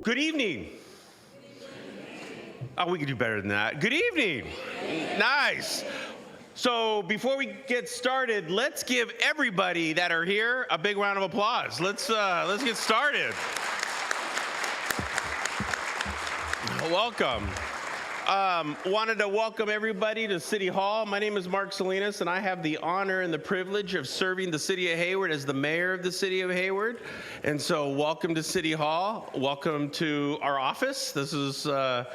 Good evening. Oh, we can do better than that. Good evening. Nice. So before we get started, let's give everybody that are here a big round of applause. Let's get started. Welcome. Wanted to welcome everybody to City Hall. My name is Mark Salinas, and I have the honor and the privilege of serving the city of Hayward as the mayor of the city of Hayward. And so welcome to City Hall. Welcome to our office. This is the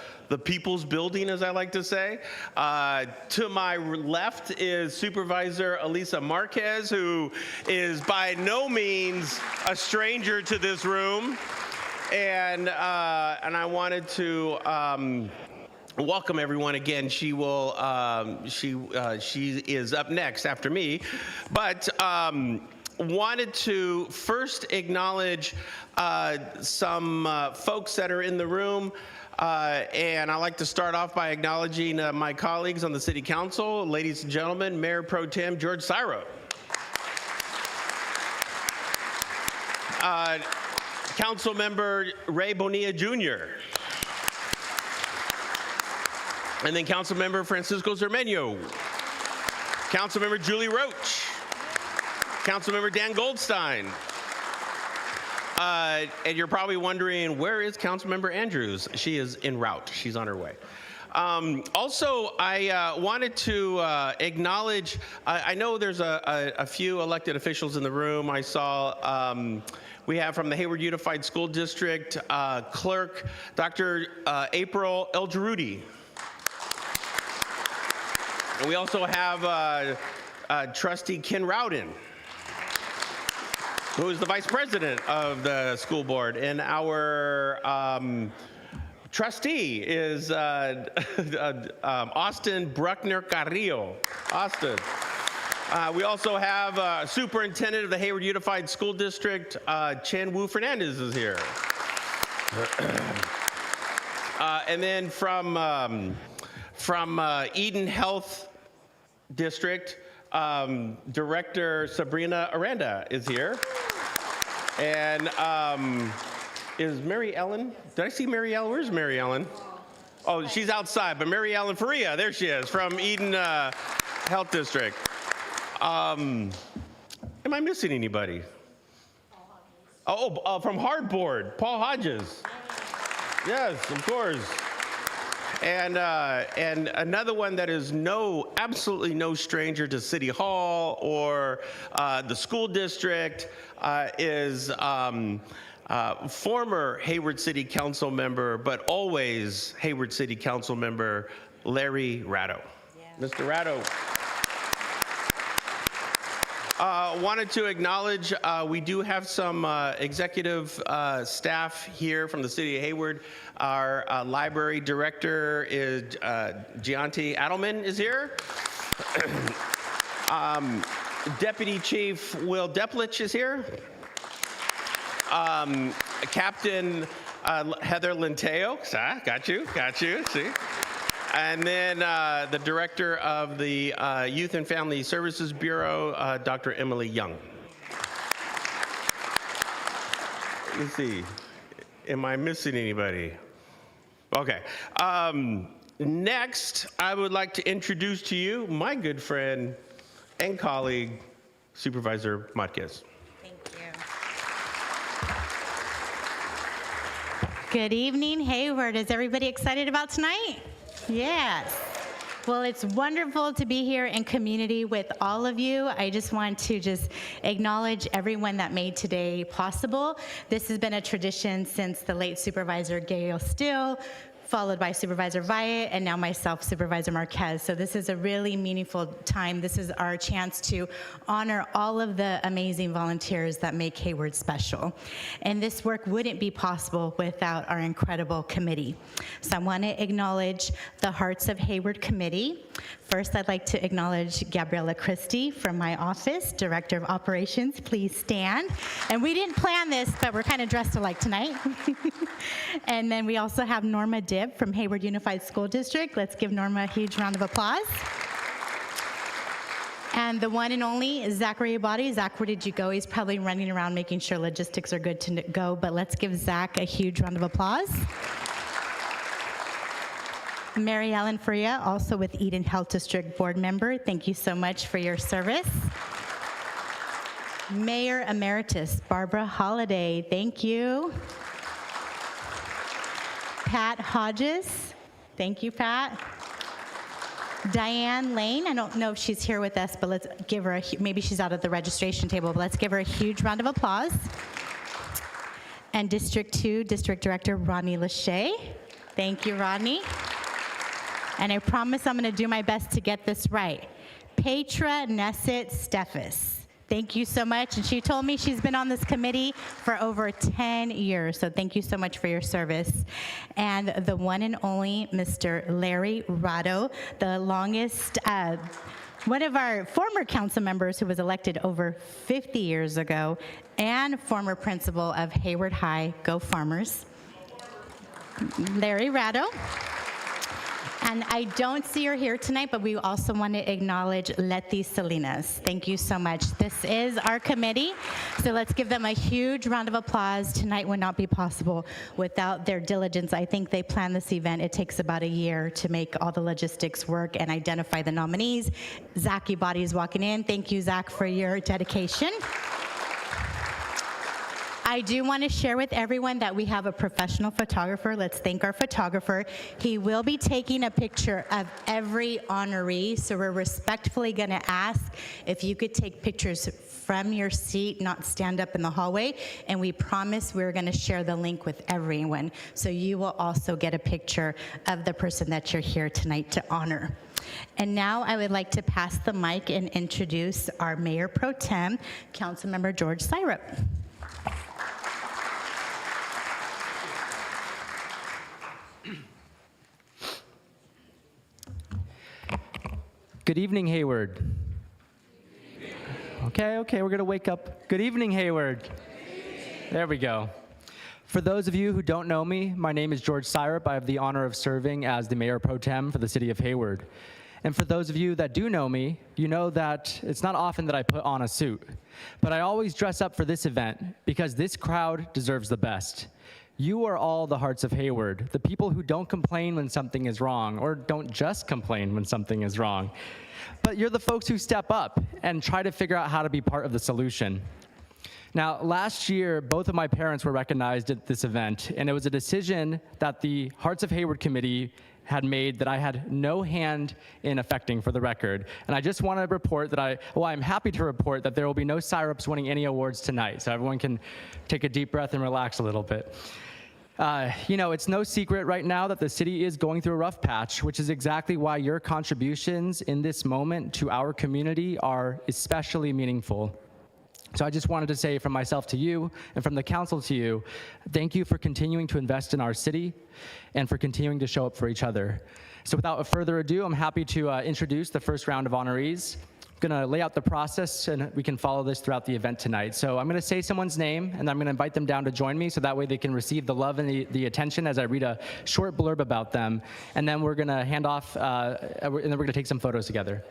people's building, as I like to say. To my left is Supervisor Elisa Marquez, who is by no means a stranger to this room. And I wanted to welcome everyone again. She will. She is up next after me, but wanted to first acknowledge some folks that are in the room, and I'd like to start off by acknowledging my colleagues on the City Council, ladies and gentlemen, Mayor Pro Tem George Syro. Council Member Ray Bonilla Jr. And then Councilmember Francisco Zermeño. Councilmember Julie Roach. Councilmember Dan Goldstein. And you're probably wondering, where is Councilmember Andrews? She is en route. She's on her way. Also, I wanted to acknowledge, I know there's a few elected officials in the room. I saw we have from the Hayward Unified School District Clerk, Dr. April El-Jarudi. And we also have Trustee Ken Rowden, who is the Vice President of the school board. And our trustee is Austin Bruckner Carrillo. Austin. We also have Superintendent of the Hayward Unified School District, Chen Wu Fernandez is here. And then from Eden Health District, Director Sabrina Aranda is here. And is Mary Ellen? Did I see Mary Ellen? Where's Mary Ellen? Oh, she's outside, but Mary Ellen Faria, there she is, from Eden Health District. Am I missing anybody? Oh, from Hardboard, Paul Hodges. Yes, of course. And another one that is absolutely no stranger to City Hall or the school district is former Hayward City Council member, but always Hayward City Council member, Larry Ratto. Yeah. Mr. Ratto. Wanted to acknowledge we do have some executive staff here from the city of Hayward. Our library director is Gianti Adelman is here. Deputy Chief Will Deplich is here. Captain Heather Lenteo, got you, see. And then the director of the Youth and Family Services Bureau, Dr. Emily Young. Let's see, am I missing anybody? Okay. Next, I would like to introduce to you my good friend and colleague, Supervisor Marquez. Thank you. Good evening, Hayward. Is everybody excited about tonight? Yes. Well, it's wonderful to be here in community with all of you. I just want to acknowledge everyone that made today possible. This has been a tradition since the late Supervisor Gail Still, followed by Supervisor Vyatt, and now myself, Supervisor Marquez. So this is a really meaningful time. This is our chance to honor all of the amazing volunteers that make Hayward special. And this work wouldn't be possible without our incredible committee. So I want to acknowledge the Hearts of Hayward Committee. First, I'd like to acknowledge Gabriella Christie from my office, Director of Operations. Please stand. And we didn't plan this, but we're kind of dressed alike tonight. And then we also have Norma Dibb from Hayward Unified School District. Let's give Norma a huge round of applause. And the one and only Zachary Abadi. Zach, where did you go? He's probably running around making sure logistics are good to go, but let's give Zach a huge round of applause. Mary Ellen Faria, also with Eden Health District Board member. Thank you so much for your service. Mayor Emeritus Barbara Holliday, thank you. Pat Hodges, thank you, Pat. Diane Lane, I don't know if she's here with us, but let's give her maybe she's out at the registration table, but let's give her a huge round of applause. And District 2, District Director Rodney Lachey. Thank you, Rodney. And I promise I'm gonna do my best to get this right. Petra Nesset Steffes. Thank you so much. And she told me she's been on this committee for over 10 years. So thank you so much for your service. And the one and only Mr. Larry Ratto, the longest, one of our former council members who was elected over 50 years ago, and former principal of Hayward High. Go Farmers. Larry Ratto. And I don't see her here tonight, but we also want to acknowledge Letty Salinas. Thank you so much. This is our committee, so let's give them a huge round of applause. Tonight would not be possible without their diligence. I think they planned this event. It takes about a year to make all the logistics work and identify the nominees. Zach Abadi is walking in. Thank you, Zach, for your dedication. I do want to share with everyone that we have a professional photographer. Let's thank our photographer. He will be taking a picture of every honoree, so we're respectfully going to ask if you could take pictures from your seat, not stand up in the hallway, and we promise we're going to share the link with everyone, so you will also get a picture of the person that you're here tonight to honor. And now I would like to pass the mic and introduce our Mayor Pro Tem, Councilmember George Syrup. Good evening, Hayward. Okay, we're gonna wake up. Good evening, Hayward. There we go. For those of you who don't know me, my name is George Syrup. I have the honor of serving as the Mayor Pro Tem for the City of Hayward. And for those of you that do know me, you know that it's not often that I put on a suit, but I always dress up for this event because this crowd deserves the best. You are all the hearts of Hayward, the people who don't complain when something is wrong, or don't just complain when something is wrong. But you're the folks who step up and try to figure out how to be part of the solution. Now, last year, both of my parents were recognized at this event, and it was a decision that the Hearts of Hayward Committee had made that I had no hand in affecting, for the record. And I just want to report that I'm happy to report that there will be no syrups winning any awards tonight, so everyone can take a deep breath and relax a little bit. You know, it's no secret right now that the city is going through a rough patch, which is exactly why your contributions in this moment to our community are especially meaningful. So I just wanted to say from myself to you and from the council to you, thank you for continuing to invest in our city and for continuing to show up for each other. So without further ado, I'm happy to introduce the first round of honorees. I'm gonna lay out the process and we can follow this throughout the event tonight. So I'm gonna say someone's name and I'm gonna invite them down to join me so that way they can receive the love and the attention as I read a short blurb about them. And then we're gonna hand off, and then we're gonna take some photos together.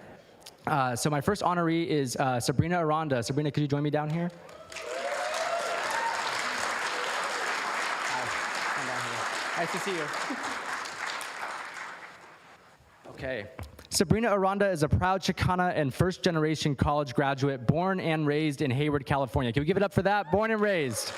So my first honoree is Sabrina Aranda. Sabrina, could you join me down here? Hi. Nice to see you. Okay. Sabrina Aranda is a proud Chicana and first-generation college graduate born and raised in Hayward, California. Can we give it up for that? Born and raised.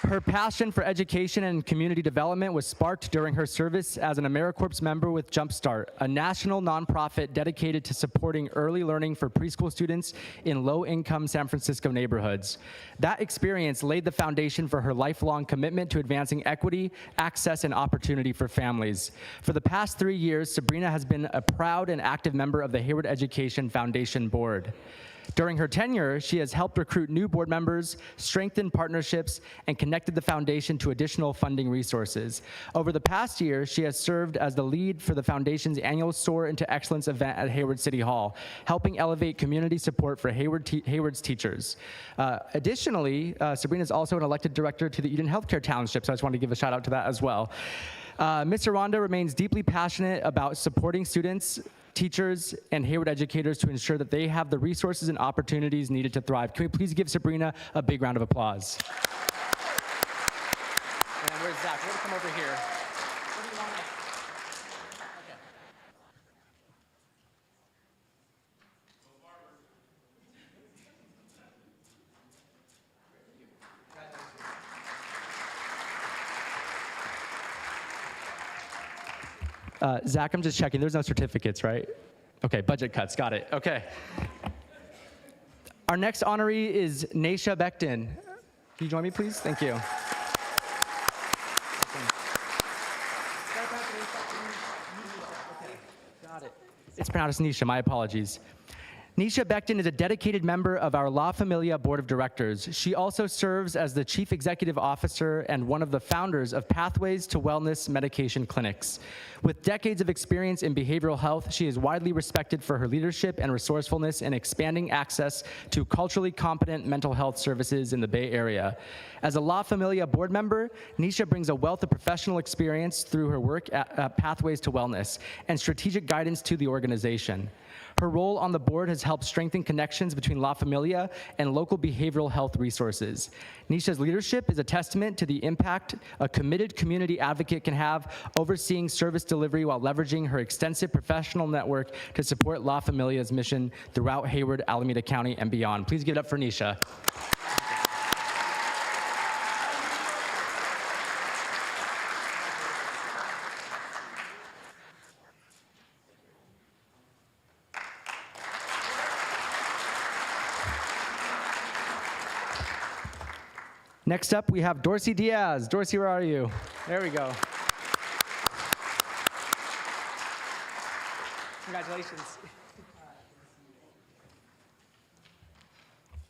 Her passion for education and community development was sparked during her service as an AmeriCorps member with Jumpstart, a national nonprofit dedicated to supporting early learning for preschool students in low-income San Francisco neighborhoods. That experience laid the foundation for her lifelong commitment to advancing equity, access, and opportunity for families. For the past 3 years, Sabrina has been a proud and active member of the Hayward Education Foundation Board. During her tenure, she has helped recruit new board members, strengthened partnerships, and connected the foundation to additional funding resources. Over the past year, she has served as the lead for the foundation's annual Soar into Excellence event at Hayward City Hall, helping elevate community support for Hayward's teachers. Additionally, Sabrina is also an elected director to the Eden Healthcare Township, so I just wanted to give a shout out to that as well. Ms. Aranda remains deeply passionate about supporting students teachers, and Hayward educators to ensure that they have the resources and opportunities needed to thrive. Can we please give Sabrina a big round of applause? And where's Zach? We're gonna come over here. What do you want? Zach, I'm just checking. There's no certificates, right? Okay, budget cuts. Got it. Okay. Our next honoree is Naisha Becton. Can you join me, please? Thank you. Got it. It's pronounced Nisha. My apologies. Nisha Becton is a dedicated member of our La Familia Board of Directors. She also serves as the Chief Executive Officer and one of the founders of Pathways to Wellness Medication Clinics. With decades of experience in behavioral health, she is widely respected for her leadership and resourcefulness in expanding access to culturally competent mental health services in the Bay Area. As a La Familia board member, Nisha brings a wealth of professional experience through her work at Pathways to Wellness and strategic guidance to the organization. Her role on the board has helped strengthen connections between La Familia and local behavioral health resources. Nisha's leadership is a testament to the impact a committed community advocate can have overseeing service delivery while leveraging her extensive professional network to support La Familia's mission throughout Hayward, Alameda County, and beyond. Please give it up for Nisha. Next up, we have Dorsey Diaz. Dorsey, where are you? There we go. Congratulations.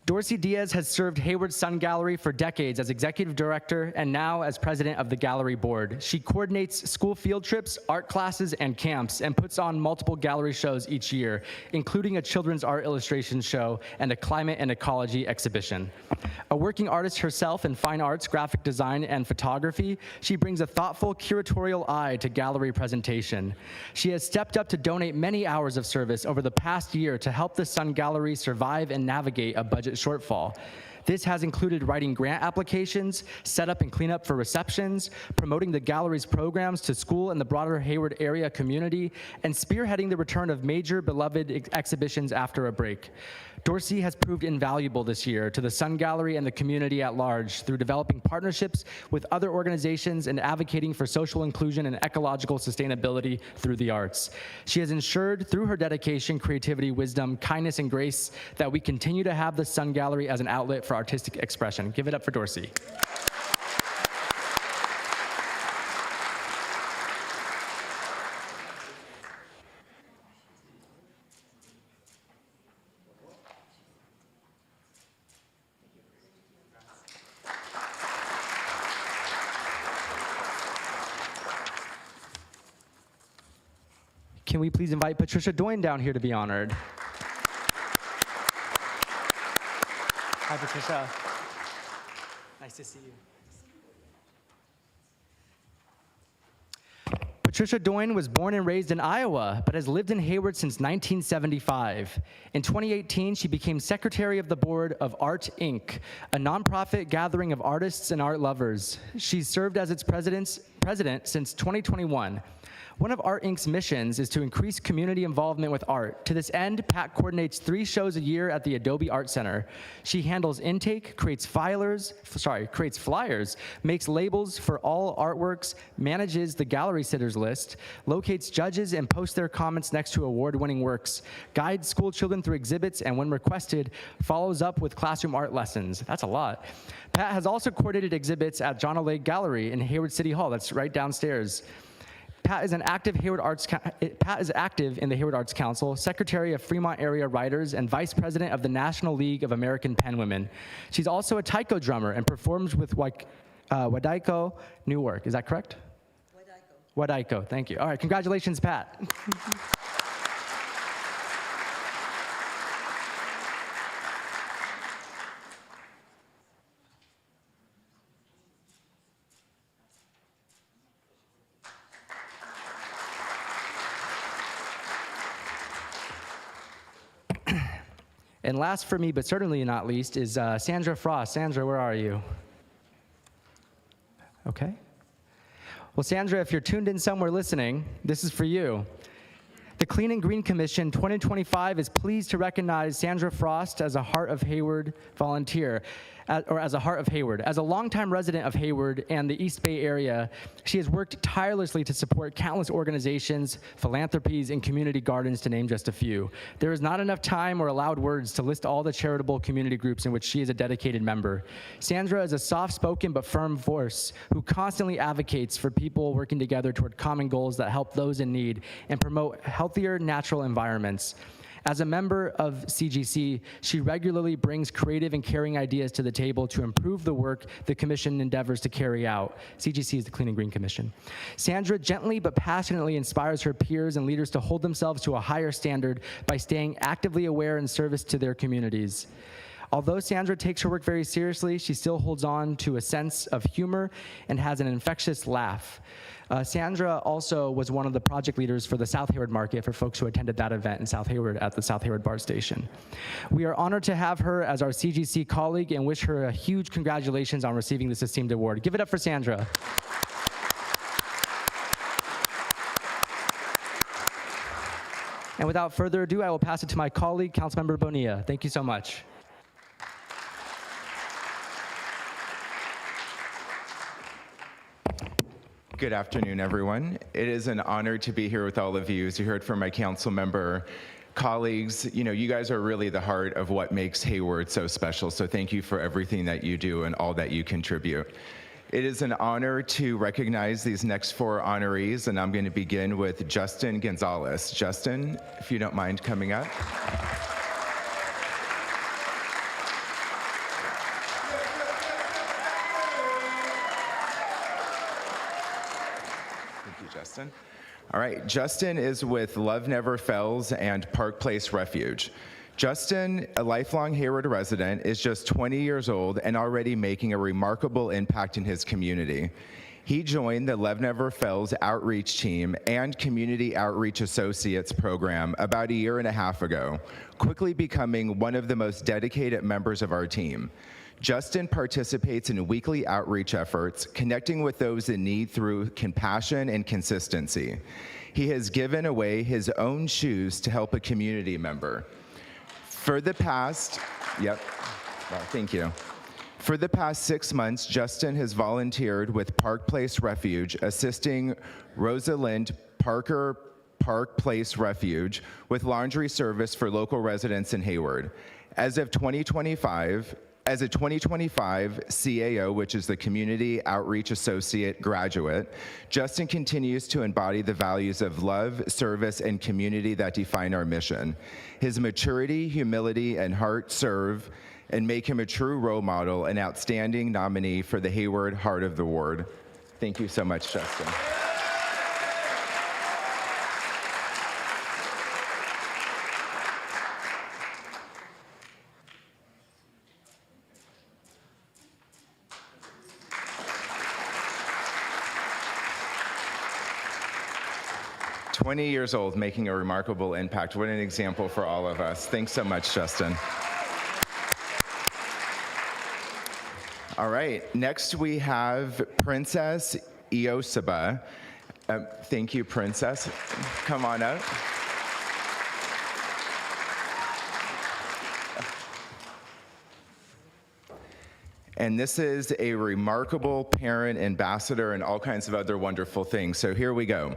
Dorsey Diaz has served Hayward Sun Gallery for decades as executive director and now as president of the gallery board. She coordinates school field trips, art classes, and camps, and puts on multiple gallery shows each year, including a children's art illustration show and a climate and ecology exhibition. A working artist herself in fine arts, graphic design, and photography, she brings a thoughtful curatorial eye to gallery presentation. She has stepped up to donate many hours of service over the past year to help the Sun Gallery survive and navigate a budget shortfall. This has included writing grant applications, setup and cleanup for receptions, promoting the gallery's programs to school and the broader Hayward area community, and spearheading the return of major beloved exhibitions after a break. Dorsey has proved invaluable this year to the Sun Gallery and the community at large through developing partnerships with other organizations and advocating for social inclusion and ecological sustainability through the arts. She has ensured through her dedication, creativity, wisdom, kindness, and grace that we continue to have the Sun Gallery as an outlet for artistic expression. Give it up for Dorsey. Can we please invite Patricia Doyne down here to be honored? Hi, Patricia. Nice to see you. Patricia Doyne was born and raised in Iowa, but has lived in Hayward since 1975. In 2018, she became secretary of the board of Art Inc., a nonprofit gathering of artists and art lovers. She's served as its president since 2021. One of Art Inc.'s missions is to increase community involvement with art. To this end, Pat coordinates 3 shows a year at the Adobe Art Center. She handles intake, creates flyers, makes labels for all artworks, manages the gallery sitters list, locates judges and posts their comments next to award-winning works, guides school children through exhibits, and when requested, follows up with classroom art lessons. That's a lot. Pat has also coordinated exhibits at John O'Leary Gallery in Hayward City Hall. That's right downstairs. Pat is active in the Hayward Arts Council, secretary of Fremont Area Writers, and vice president of the National League of American Penwomen. She's also a taiko drummer and performs with Wadaiko Newark. Is that correct? Wadaiko, thank you. All right, congratulations, Pat. And last for me, but certainly not least, is Sandra Frost. Sandra, where are you? Okay. Well, Sandra, if you're tuned in somewhere listening, this is for you. The Clean and Green Commission 2025 is pleased to recognize Sandra Frost as a Heart of Hayward volunteer, as a Heart of Hayward. As a longtime resident of Hayward and the East Bay area, she has worked tirelessly to support countless organizations, philanthropies, and community gardens, to name just a few. There is not enough time or allowed words to list all the charitable community groups in which she is a dedicated member. Sandra is a soft-spoken but firm force who constantly advocates for people working together toward common goals that help those in need and promote healthier, natural environments. As a member of CGC, she regularly brings creative and caring ideas to the table to improve the work the commission endeavors to carry out. CGC is the Clean and Green Commission. Sandra gently but passionately inspires her peers and leaders to hold themselves to a higher standard by staying actively aware in service to their communities. Although Sandra takes her work very seriously, she still holds on to a sense of humor and has an infectious laugh. Sandra also was one of the project leaders for the South Hayward Market for folks who attended that event in South Hayward at the South Hayward BART station. We are honored to have her as our CGC colleague and wish her a huge congratulations on receiving this esteemed award. Give it up for Sandra. And without further ado, I will pass it to my colleague, Councilmember Bonilla. Thank you so much. Good afternoon, everyone. It is an honor to be here with all of you. As you heard from my council member colleagues, you guys are really the heart of what makes Hayward so special. So thank you for everything that you do and all that you contribute. It is an honor to recognize these next 4 honorees, and I'm going to begin with Justin Gonzalez. Justin, if you don't mind coming up. Justin. All right, Justin is with Love Never Fails and Park Place Refuge. Justin, a lifelong Hayward resident, is just 20 years old and already making a remarkable impact in his community. He joined the Love Never Fails outreach team and Community Outreach Associates program about 1.5 years ago, quickly becoming one of the most dedicated members of our team. Justin participates in weekly outreach efforts, connecting with those in need through compassion and consistency. He has given away his own shoes to help a community member. For the past, thank you. For the past 6 months, Justin has volunteered with Park Place Refuge, assisting Rosalind Parker Park Place Refuge with laundry service for local residents in Hayward. As a 2025 CAO, which is the Community Outreach Associate graduate, Justin continues to embody the values of love, service, and community that define our mission. His maturity, humility, and heart serve and make him a true role model, an outstanding nominee for the Hayward Heart of the Award. Thank you so much, Justin. "20 years old, making a remarkable impact." What an example for all of us. Thanks so much, Justin. All right, next we have Princess Iosaba. Thank you, Princess. Come on up. And this is a remarkable parent, ambassador, and all kinds of other wonderful things. So here we go.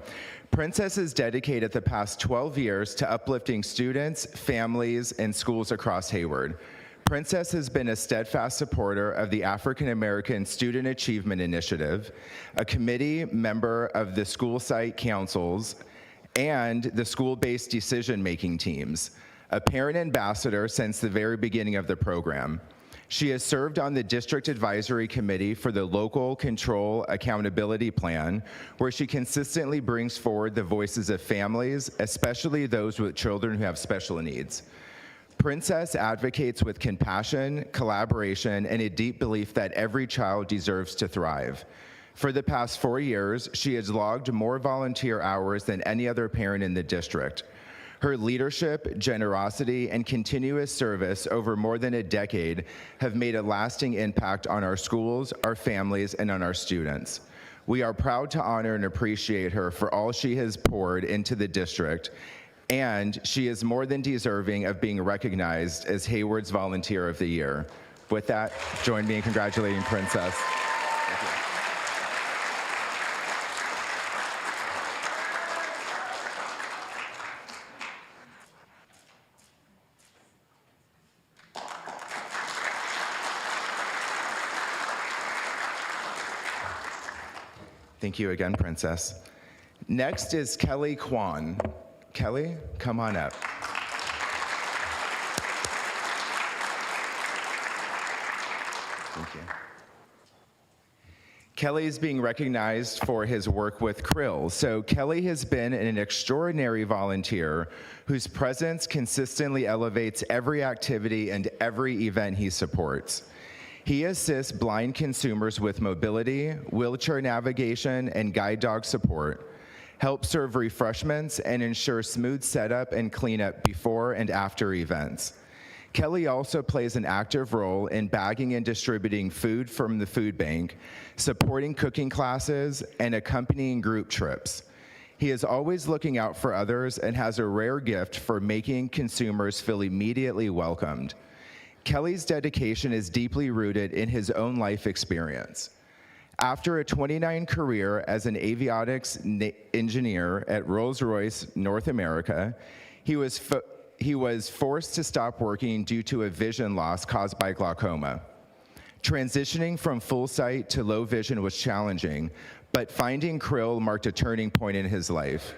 Princess has dedicated the past 12 years to uplifting students, families, and schools across Hayward. Princess has been a steadfast supporter of the African American Student Achievement Initiative, a committee member of the school site councils, and the school-based decision-making teams, a parent ambassador since the very beginning of the program. She has served on the District Advisory Committee for the Local Control Accountability Plan, where she consistently brings forward the voices of families, especially those with children who have special needs. Princess advocates with compassion, collaboration, and a deep belief that every child deserves to thrive. For the past 4 years, she has logged more volunteer hours than any other parent in the district. Her leadership, generosity, and continuous service over more than a decade have made a lasting impact on our schools, our families, and on our students. We are proud to honor and appreciate her for all she has poured into the district, and she is more than deserving of being recognized as Hayward's Volunteer of the Year. With that, join me in congratulating Princess. Thank you again, Princess. Next is Kelly Kwan. Kelly, come on up. Thank you. Kelly is being recognized for his work with Krill. So Kelly has been an extraordinary volunteer whose presence consistently elevates every activity and every event he supports. He assists blind consumers with mobility, wheelchair navigation, and guide dog support, helps serve refreshments, and ensure smooth setup and cleanup before and after events. Kelly also plays an active role in bagging and distributing food from the food bank, supporting cooking classes, and accompanying group trips. He is always looking out for others and has a rare gift for making consumers feel immediately welcomed. Kelly's dedication is deeply rooted in his own life experience. After a 29 career as an avionics engineer at Rolls-Royce North America, he was forced to stop working due to a vision loss caused by glaucoma. Transitioning from full sight to low vision was challenging, but finding Krill marked a turning point in his life.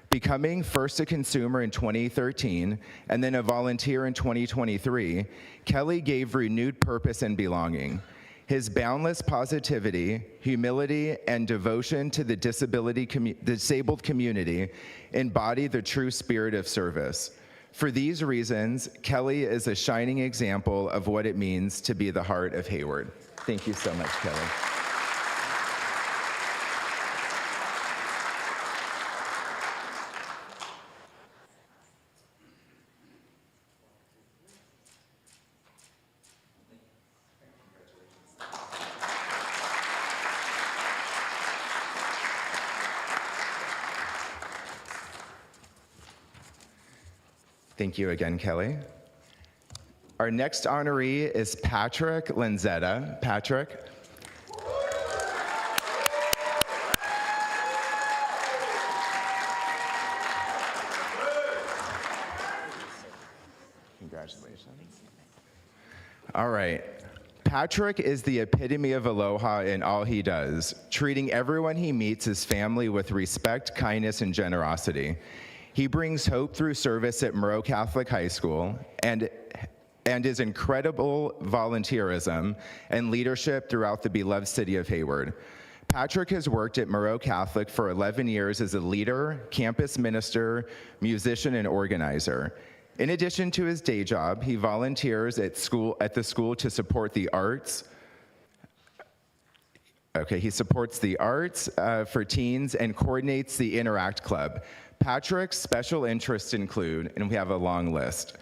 Becoming first a consumer in 2013 and then a volunteer in 2023, Kelly gave renewed purpose and belonging. His boundless positivity, humility, and devotion to the disabled community embody the true spirit of service. For these reasons, Kelly is a shining example of what it means to be the heart of Hayward. Thank you so much, Kelly. Thank you again, Kelly. Our next honoree is Patrick Lanzetta. Patrick. Congratulations. All right. Patrick is the epitome of aloha in all he does, treating everyone he meets as family with respect, kindness, and generosity. He brings hope through service at Moreau Catholic High School and his incredible volunteerism and leadership throughout the beloved city of Hayward. Patrick has worked at Moreau Catholic for 11 years as a leader, campus minister, musician, and organizer. In addition to his day job, he volunteers at the school to support the arts. He supports the arts for teens and coordinates the Interact Club. Patrick's special interests include, and we have a long list,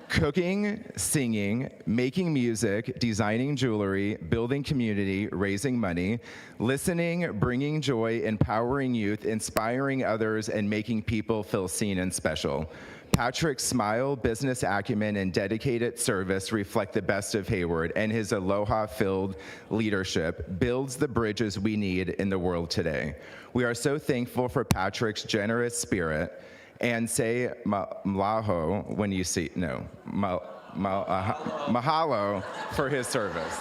cooking, singing, making music, designing jewelry, building community, raising money, listening, bringing joy, empowering youth, inspiring others, and making people feel seen and special. Patrick's smile, business acumen, and dedicated service reflect the best of Hayward, and his aloha-filled leadership builds the bridges we need in the world today. We are so thankful for Patrick's generous spirit, and say mahalo when you see, mahalo for his service.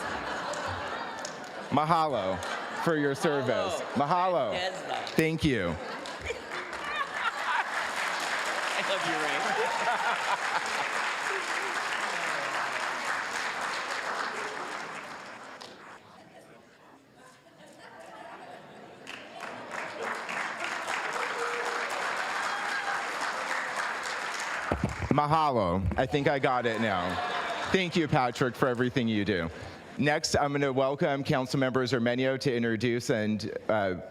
Mahalo for your service. Mahalo. Thank you. I love you, Ray. Mahalo. I think I got it now. Thank you, Patrick, for everything you do. Next, I'm going to welcome Councilmember Zermenio to introduce and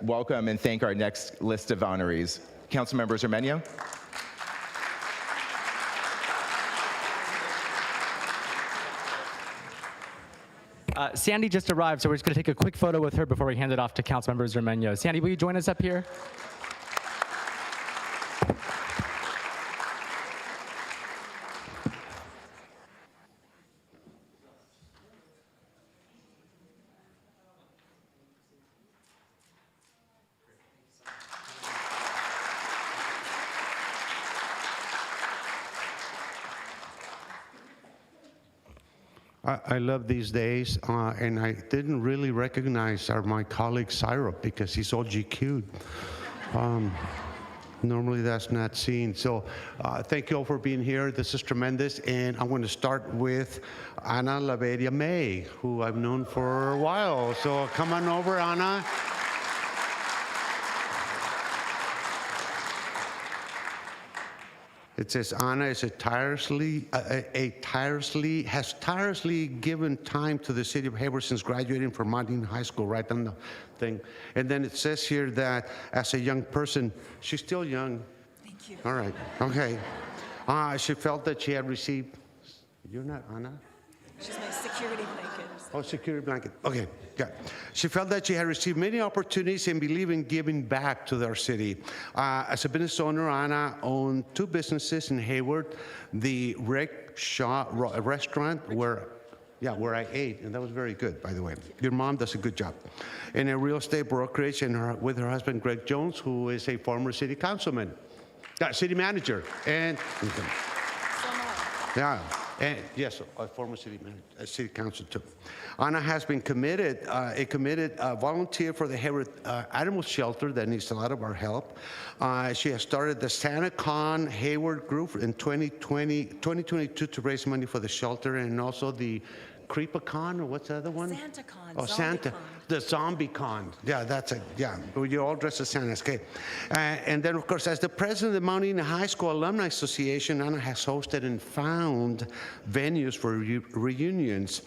welcome and thank our next list of honorees. Councilmember Zermenio. Sandy just arrived, so we're just going to take a quick photo with her before we hand it off to Councilmember Zermeño. Sandy, will you join us up here? I love these days, and I didn't really recognize my colleague Syrup because he's all GQ'd. Normally that's not seen. So thank you all for being here. This is tremendous. And I want to start with Ana Laveria May, who I've known for a while. So come on over, Ana. It says Ana is has tirelessly given time to the city of Hayward since graduating from Mountain High School, right on the thing. And then it says here that as a young person, she's still young. Thank you. All right, okay. She felt that she had received, you're not Ana? She's my security blanket. Oh, security blanket. Okay, yeah. She felt that she had received many opportunities and believed in giving back to their city. As a business owner, Ana owned 2 businesses in Hayward, the restaurant where I ate, and that was very good, by the way. Your mom does a good job. And a real estate brokerage, and with her husband, Greg Jones, who is a former city councilman, city manager, and yeah. And yes, a former city council too. Ana has been a committed volunteer for the Hayward Animal Shelter that needs a lot of our help. She has started the Santa Con Hayward group in 2022 to raise money for the shelter, and also the Creepacon, or what's the other one? SantaCon. Oh, Santa. The Zombie Con. Yeah, that's a, yeah. You're all dressed as Santa. Okay. And then, of course, as the president of the Mount Ina High School Alumni Association, Ana has hosted and found venues for reunions.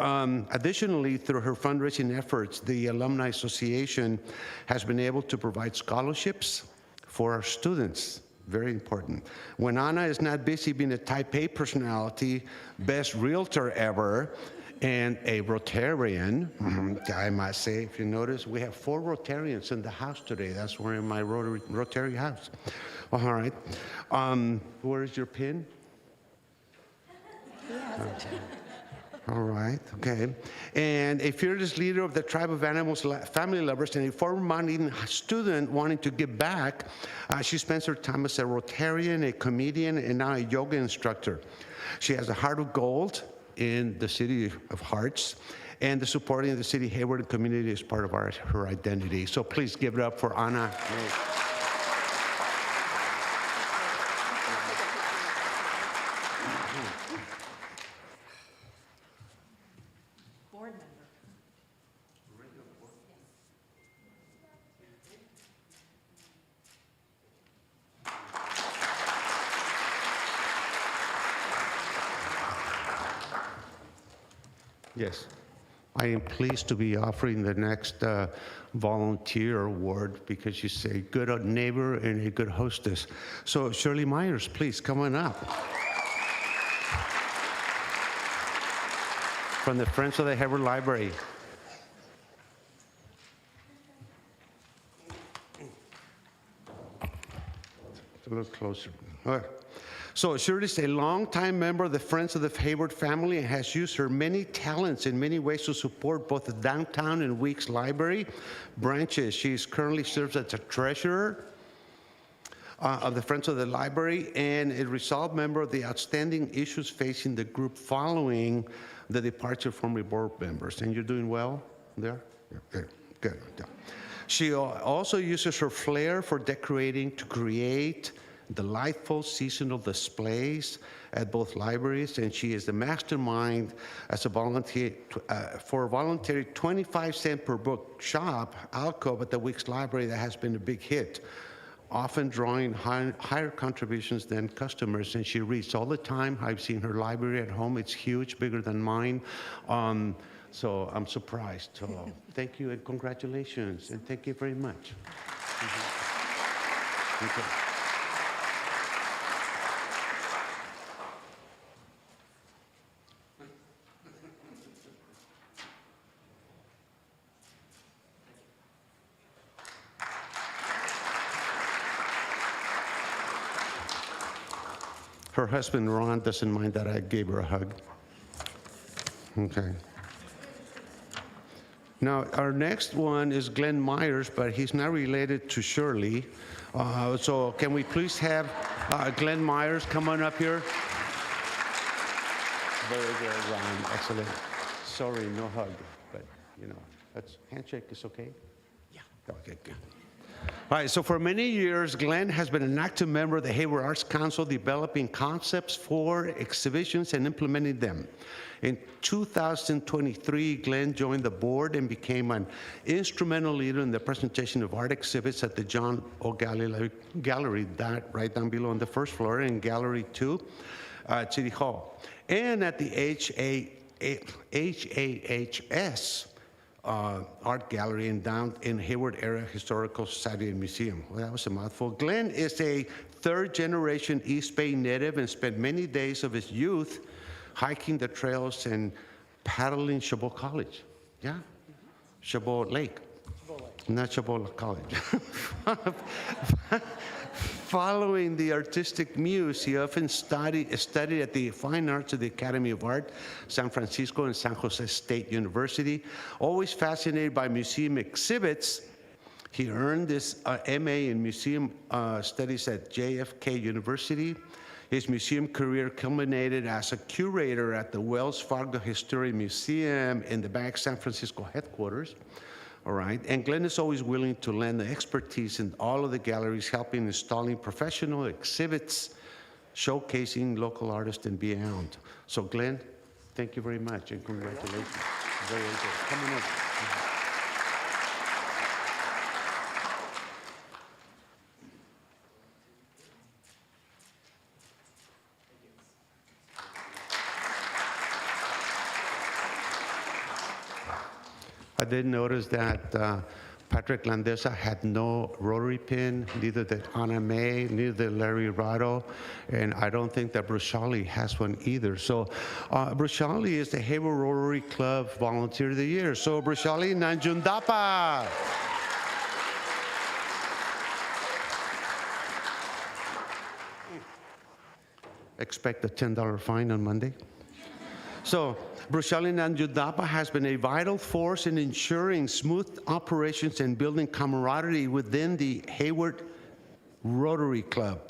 Additionally, through her fundraising efforts, the Alumni Association has been able to provide scholarships for our students. Very important. When Ana is not busy being a Type A personality, best realtor ever, and a Rotarian, I must say, if you notice, we have 4 Rotarians in the house today. That's where in my Rotary house. All right. Where is your pin? He has it. All right, okay. And a fearless leader of the tribe of animals, family lovers, and a former Mount Eden student wanting to give back, she spends her time as a Rotarian, a comedian, and now a yoga instructor. She has a heart of gold in the City of Hearts, and the supporting of the city Hayward community is part of her identity. So please give it up for Ana. Board member. Yes. I am pleased to be offering the next volunteer award because you say good neighbor and a good hostess. So Shirley Myers, please come on up. From the Friends of the Hayward Library. A little closer. All right. So Shirley is a longtime member of the Friends of the Hayward family and has used her many talents in many ways to support both the downtown and Weeks Library branches. She currently serves as a treasurer of the Friends of the Library and a resolved member of the outstanding issues facing the group following the departure of former board members. And you're doing well there? Yeah, good, good. Yeah. She also uses her flair for decorating to create delightful seasonal displays at both libraries, and she is the mastermind as a volunteer for a voluntary 25-cent per book shop alcove at the Weeks Library that has been a big hit, often drawing higher contributions than customers. And she reads all the time. I've seen her library at home. It's huge, bigger than mine. So I'm surprised. So thank you and congratulations, and thank you very much. Okay. Her husband, Ron, doesn't mind that I gave her a hug. Okay. Now, our next one is Glenn Myers, but he's not related to Shirley. So can we please have Glenn Myers come on up here? Very good, Ron. Excellent. Sorry, no hug, but that's handshake is okay? Yeah. Okay, good. All right, so for many years, Glenn has been an active member of the Hayward Arts Council, developing concepts for exhibitions and implementing them. In 2023, Glenn joined the board and became an instrumental leader in the presentation of art exhibits at the John O. Gallery, right down below on the first floor, in Gallery 2 at City Hall, and at the HAHS Art Gallery in Hayward Area Historical Society and Museum. Well, that was a mouthful. Glenn is a third-generation East Bay native and spent many days of his youth hiking the trails and paddling Chabot College. Yeah? Chabot Lake. Not Chabot College. Following the artistic muse, he often studied at the Fine Arts of the Academy of Art, San Francisco and San Jose State University. Always fascinated by museum exhibits, he earned his MA in Museum Studies at JFK University. His museum career culminated as a curator at the Wells Fargo Historic Museum in the back San Francisco headquarters. All right, and Glenn is always willing to lend the expertise in all of the galleries, helping installing professional exhibits, showcasing local artists and beyond. So Glenn, thank you very much and congratulations. Very good. Come on up. I did notice that Patrick Landesa had no rotary pin, neither did Anna May, neither did Larry Rado, and I don't think that Bruchali has one either. So Bruchali is the Hayward Rotary Club Volunteer of the Year. So Bruchali Nanjundapa. Expect a $10 fine on Monday. So Bruchali Nanjundapa has been a vital force in ensuring smooth operations and building camaraderie within the Hayward Rotary Club,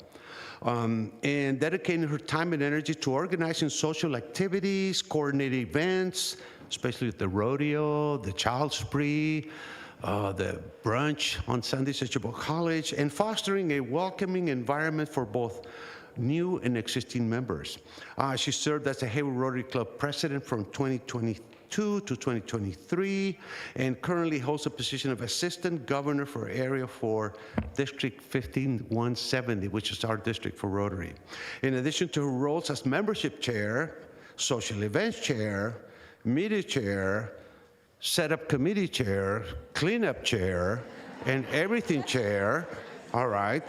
and dedicating her time and energy to organizing social activities, coordinating events, especially at the rodeo, the child spree, the brunch on Sundays at Chabot College, and fostering a welcoming environment for both new and existing members. She served as the Hayward Rotary Club president from 2022 to 2023, and currently holds the position of assistant governor for Area 4, District 15170, which is our district for Rotary. In addition to her roles as membership chair, social events chair, media chair, setup committee chair, cleanup chair, and everything chair, all right.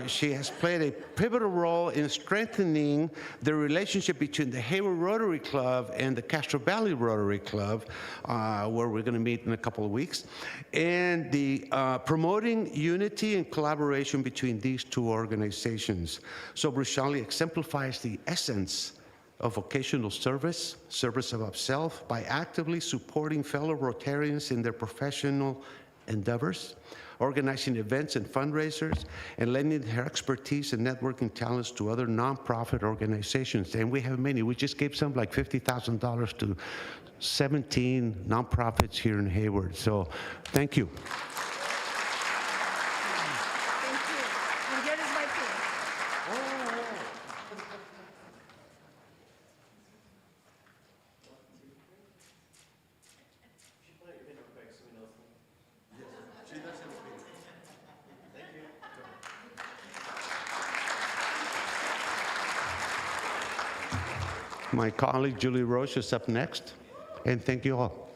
She has played a pivotal role in strengthening the relationship between the Hayward Rotary Club and the Castro Valley Rotary Club, where we're going to meet in a couple of weeks, and the promoting unity and collaboration between these two organizations. So Bruchali exemplifies the essence of vocational service, service above self, by actively supporting fellow Rotarians in their professional endeavors, organizing events and fundraisers, and lending her expertise and networking talents to other nonprofit organizations. And we have many. We just gave some like $50,000 to 17 nonprofits here in Hayward. So thank you. Thank you. And here is my pin. My colleague Julie Roche is up next, and thank you all.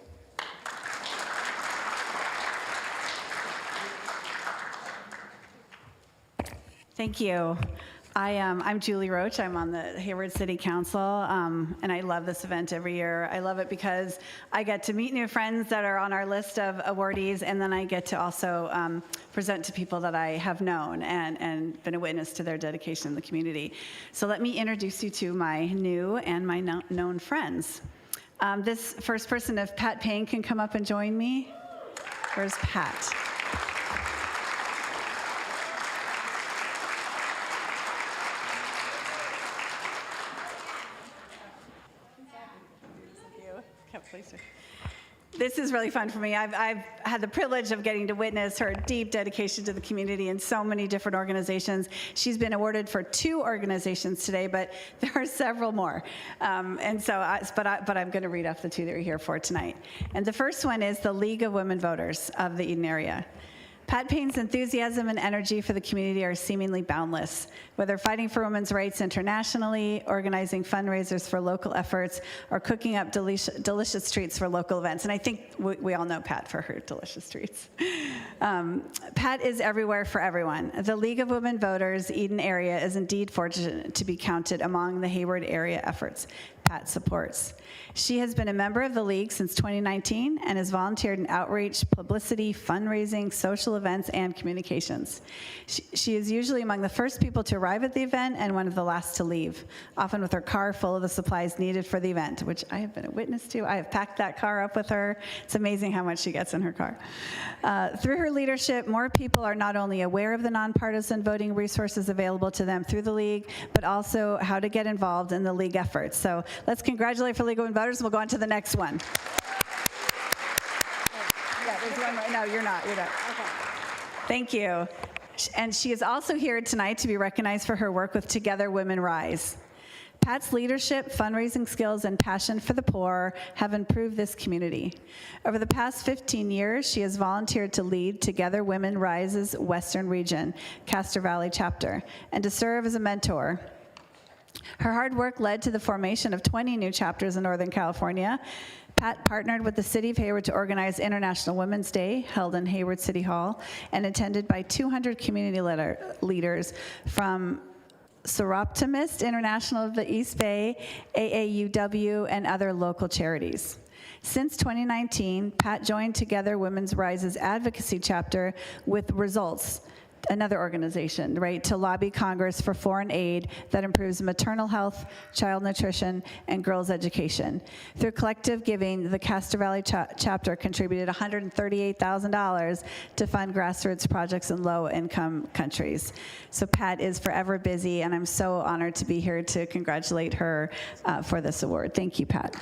Thank you. I'm Julie Roach. I'm on the Hayward City Council, and I love this event every year. I love it because I get to meet new friends that are on our list of awardees, and then I get to also present to people that I have known and been a witness to their dedication in the community. So let me introduce you to my new and my known friends. This first person, if Pat Payne can come up and join me. Where's Pat? This is really fun for me. I've had the privilege of getting to witness her deep dedication to the community in so many different organizations. She's been awarded for 2 organizations today, but there are several more. But I'm going to read off the 2 that we're here for tonight. And the first one is the League of Women Voters of the Eden area. Pat Payne's enthusiasm and energy for the community are seemingly boundless. Whether fighting for women's rights internationally, organizing fundraisers for local efforts, or cooking up delicious treats for local events. And I think we all know Pat for her delicious treats. Pat is everywhere for everyone. The League of Women Voters Eden area is indeed fortunate to be counted among the Hayward area efforts Pat supports. She has been a member of the League since 2019 and has volunteered in outreach, publicity, fundraising, social events, and communications. She is usually among the first people to arrive at the event and one of the last to leave, often with her car full of the supplies needed for the event, which I have been a witness to. I have packed that car up with her. It's amazing how much she gets in her car. Through her leadership, more people are not only aware of the nonpartisan voting resources available to them through the League, but also how to get involved in the League efforts. So let's congratulate for League of Women Voters, and we'll go on to the next one. Yeah, there's one right now. You're not. Okay. Thank you. And she is also here tonight to be recognized for her work with Together Women Rise. Pat's leadership, fundraising skills, and passion for the poor have improved this community. Over the past 15 years, she has volunteered to lead Together Women Rise's Western Region, Castro Valley chapter, and to serve as a mentor. Her hard work led to the formation of 20 new chapters in Northern California. Pat partnered with the City of Hayward to organize International Women's Day, held in Hayward City Hall, and attended by 200 community leaders from Soroptimist International of the East Bay, AAUW, and other local charities. Since 2019, Pat joined Together Women's Rise's advocacy chapter with Results, another organization, right, to lobby Congress for foreign aid that improves maternal health, child nutrition, and girls' education. Through collective giving, the Castro Valley chapter contributed $138,000 to fund grassroots projects in low-income countries. So Pat is forever busy, and I'm so honored to be here to congratulate her for this award. Thank you, Pat.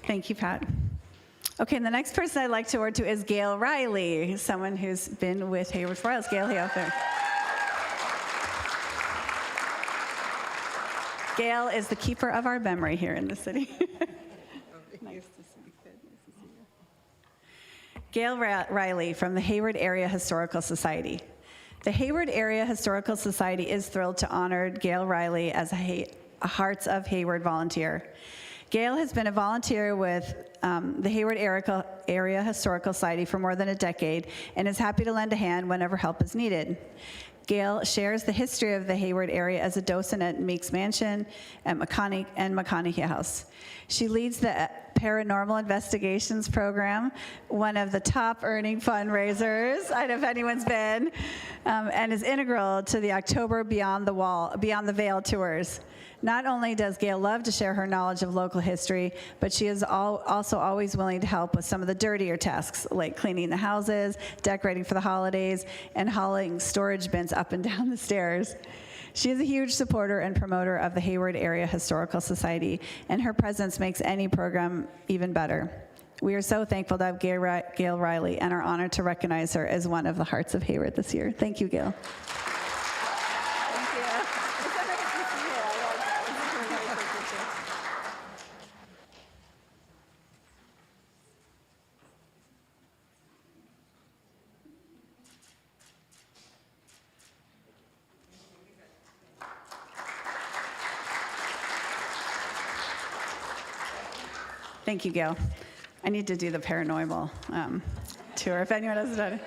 Thank you, Pat. Okay, and the next person I'd like to award to is Gail Riley, someone who's been with Hayward for a while. Gail, hey, out there. Gail is the keeper of our memory here in the city. Nice to see you. Good. Nice to see you. Gail Riley from the Hayward Area Historical Society. The Hayward Area Historical Society is thrilled to honor Gail Riley as a Hearts of Hayward volunteer. Gail has been a volunteer with the Hayward Area Historical Society for more than a decade and is happy to lend a hand whenever help is needed. Gail shares the history of the Hayward area as a docent at Meeks Mansion and McConaughey House. She leads the Paranormal Investigations Program, one of the top earning fundraisers, I don't know if anyone's been, and is integral to the October Beyond the Veil tours. Not only does Gail love to share her knowledge of local history, but she is also always willing to help with some of the dirtier tasks, like cleaning the houses, decorating for the holidays, and hauling storage bins up and down the stairs. She is a huge supporter and promoter of the Hayward Area Historical Society, and her presence makes any program even better. We are so thankful to have Gail Riley and are honored to recognize her as one of the Hearts of Hayward this year. Thank you, Gail. Thank you, Gail. I need to do the paranormal tour if anyone hasn't done it.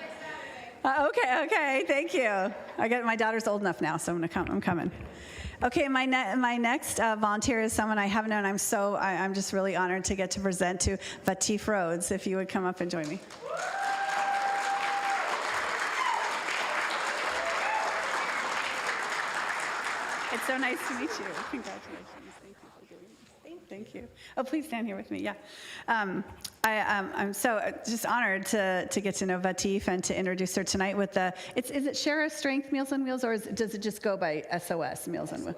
Okay, thank you. My daughter's old enough now, so I'm coming. Okay, my next volunteer is someone I have known. I'm just really honored to get to present to Vatif Rhodes, if you would come up and join me. It's so nice to meet you. Congratulations. Thank you for doing this. Thank you. Oh, please stand here with me. Yeah. I'm so just honored to get to know Vatif and to introduce her tonight with is it Share Strength Meals on Wheels, or does it just go by SOS, Meals on Wheels?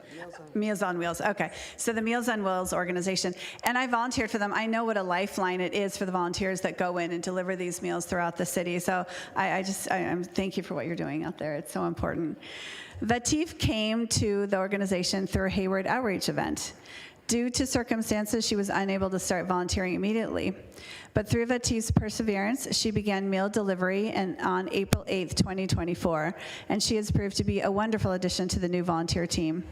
Meals on Wheels. Okay. So the Meals on Wheels organization, and I volunteered for them. I know what a lifeline it is for the volunteers that go in and deliver these meals throughout the city. So I'm thank you for what you're doing out there. It's so important. Vatif came to the organization through a Hayward outreach event. Due to circumstances, she was unable to start volunteering immediately. But through Vatif's perseverance, she began meal delivery on April 8th, 2024, and she has proved to be a wonderful addition to the new volunteer team.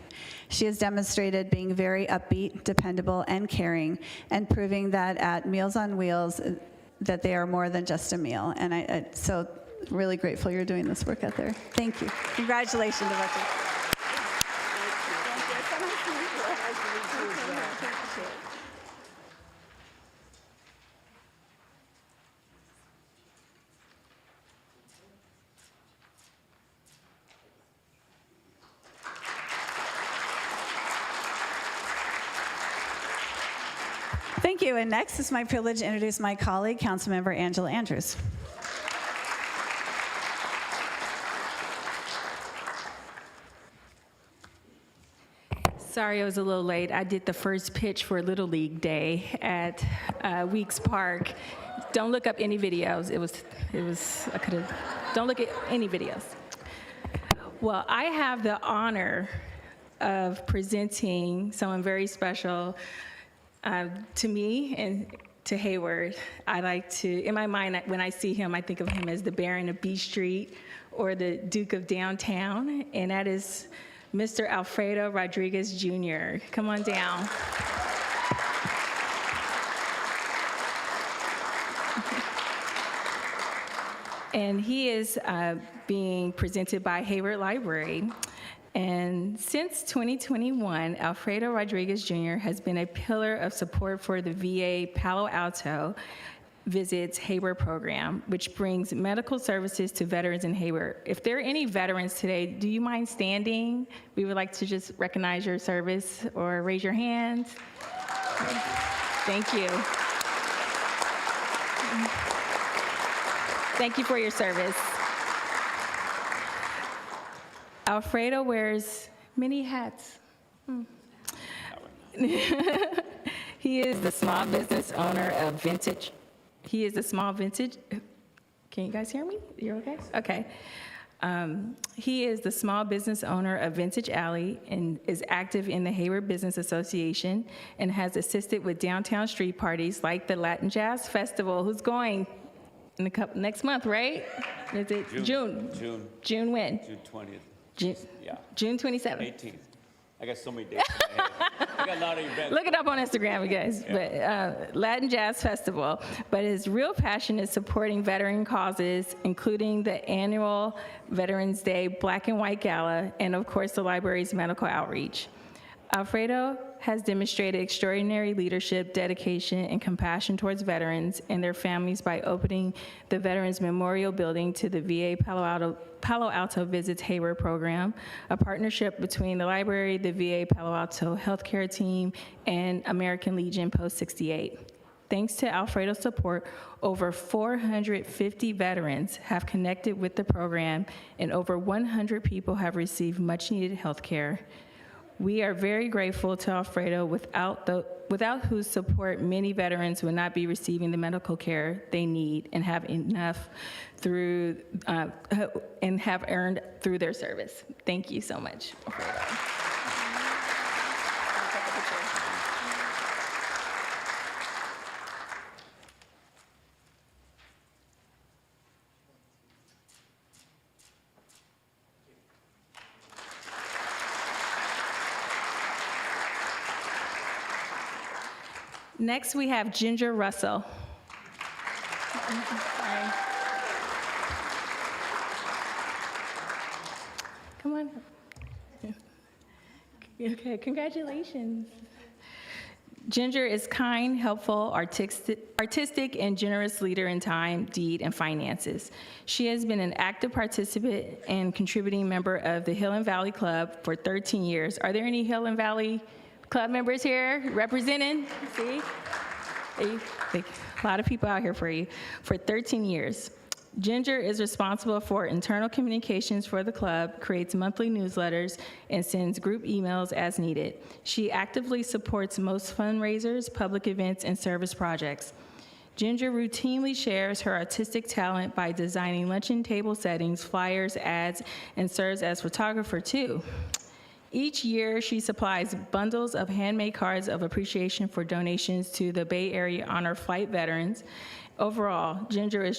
She has demonstrated being very upbeat, dependable, and caring, and proving that at Meals on Wheels, that they are more than just a meal. And I so really grateful you're doing this work out there. Thank you. Congratulations, Vatif. Thank you. And next, it's my privilege to introduce my colleague, Councilmember Angela Andrews. Sorry I was a little late. I did the first pitch for Little League Day at Weeks Park. Don't look up any videos. Don't look at any videos. Well, I have the honor of presenting someone very special to me and to Hayward. I like to, in my mind, when I see him, I think of him as the Baron of B Street or the Duke of Downtown, and that is Mr. Alfredo Rodriguez Jr. Come on down. And he is being presented by Hayward Library. And since 2021, Alfredo Rodriguez Jr. has been a pillar of support for the VA Palo Alto Visits Hayward program, which brings medical services to veterans in Hayward. If there are any veterans today, do you mind standing? We would like to just recognize your service or raise your hands. Thank you. Thank you for your service. Alfredo wears many hats. He is the small business owner of Vintage. He is a small vintage. Can you guys hear me? You're okay? Okay. He is the small business owner of Vintage Alley and is active in the Hayward Business Association and has assisted with downtown street parties like the Latin Jazz Festival, who's going in next month, right? Is it June? June when? June 20th. June 27th. 18th. I got so many dates in my head. I got a lot of events. Look it up on Instagram, you guys. Yeah. But Latin Jazz Festival. But his real passion is supporting veteran causes, including the annual Veterans Day Black and White Gala, and of course the library's medical outreach. Alfredo has demonstrated extraordinary leadership, dedication, and compassion towards veterans and their families by opening the Veterans Memorial Building to the VA Palo Alto Visits Hayward program, a partnership between the library, the VA Palo Alto healthcare team, and American Legion Post 68. Thanks to Alfredo's support, over 450 veterans have connected with the program, and over 100 people have received much-needed health care. We are very grateful to Alfredo, without whose support many veterans would not be receiving the medical care they need and have enough through and have earned through their service. Thank you so much, Alfredo. Next, we have Ginger Russell. Sorry. Come on. Okay, congratulations. Ginger is kind, helpful, artistic, and generous leader in time, deed, and finances. She has been an active participant and contributing member of the Hill and Valley Club for 13 years. Are there any Hill and Valley Club members here representing? See? A lot of people out here for you. For 13 years. Ginger is responsible for internal communications for the club, creates monthly newsletters, and sends group emails as needed. She actively supports most fundraisers, public events, and service projects. Ginger routinely shares her artistic talent by designing luncheon table settings, flyers, ads, and serves as photographer too. Each year, she supplies bundles of handmade cards of appreciation for donations to the Bay Area Honor Flight veterans. Overall, Ginger is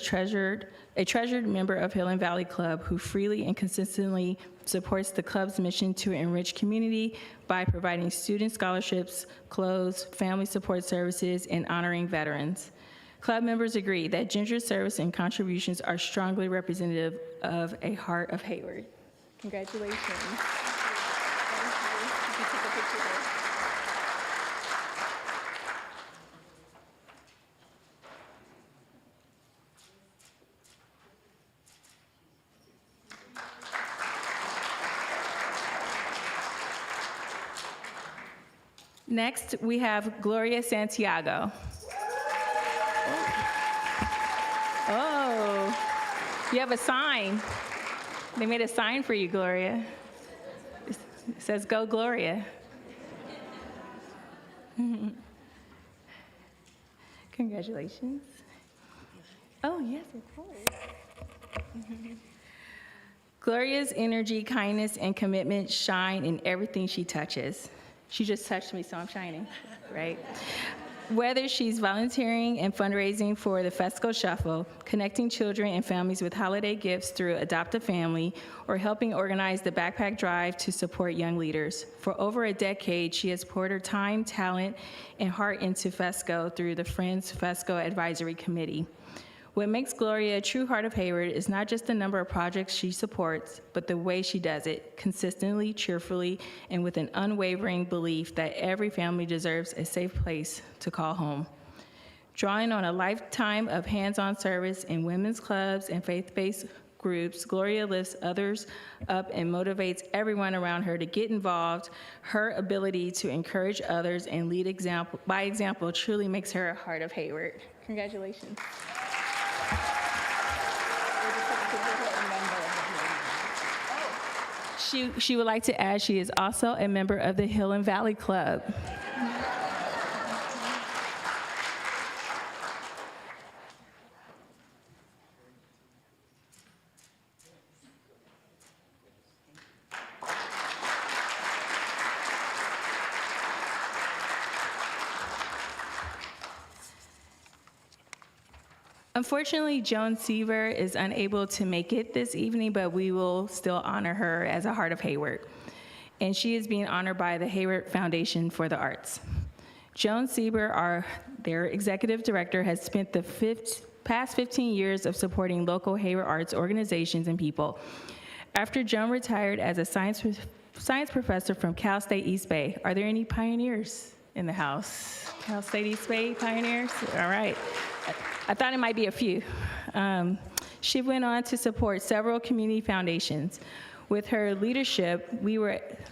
a treasured member of Hill and Valley Club who freely and consistently supports the club's mission to enrich community by providing student scholarships, clothes, family support services, and honoring veterans. Club members agree that Ginger's service and contributions are strongly representative of a heart of Hayward. Congratulations. You can take a picture there. Next, we have Gloria Santiago. Oh, you have a sign. They made a sign for you, Gloria. It says, "Go Gloria." Congratulations. Oh, yes, of course. Gloria's energy, kindness, and commitment shine in everything she touches. She just touched me, so I'm shining, right? Whether she's volunteering and fundraising for the Fesco Shuffle, connecting children and families with holiday gifts through Adopt a Family, or helping organize the Backpack Drive to support young leaders. For over a decade, she has poured her time, talent, and heart into Fesco through the Friends Fesco Advisory Committee. What makes Gloria a true heart of Hayward is not just the number of projects she supports, but the way she does it, consistently, cheerfully, and with an unwavering belief that every family deserves a safe place to call home. Drawing on a lifetime of hands-on service in women's clubs and faith-based groups, Gloria lifts others up and motivates everyone around her to get involved. Her ability to encourage others and lead by example truly makes her a heart of Hayward. Congratulations. She would like to add she is also a member of the Hill and Valley Club. Unfortunately, Joan Seaver is unable to make it this evening, but we will still honor her as a Heart of Hayward. And she is being honored by the Hayward Foundation for the Arts. Joan Seaver, their executive director, has spent the past 15 years of supporting local Hayward arts organizations and people. After Joan retired as a science professor from Cal State East Bay, are there any pioneers in the house? Cal State East Bay pioneers? All right. I thought it might be a few. She went on to support several community foundations. With her leadership,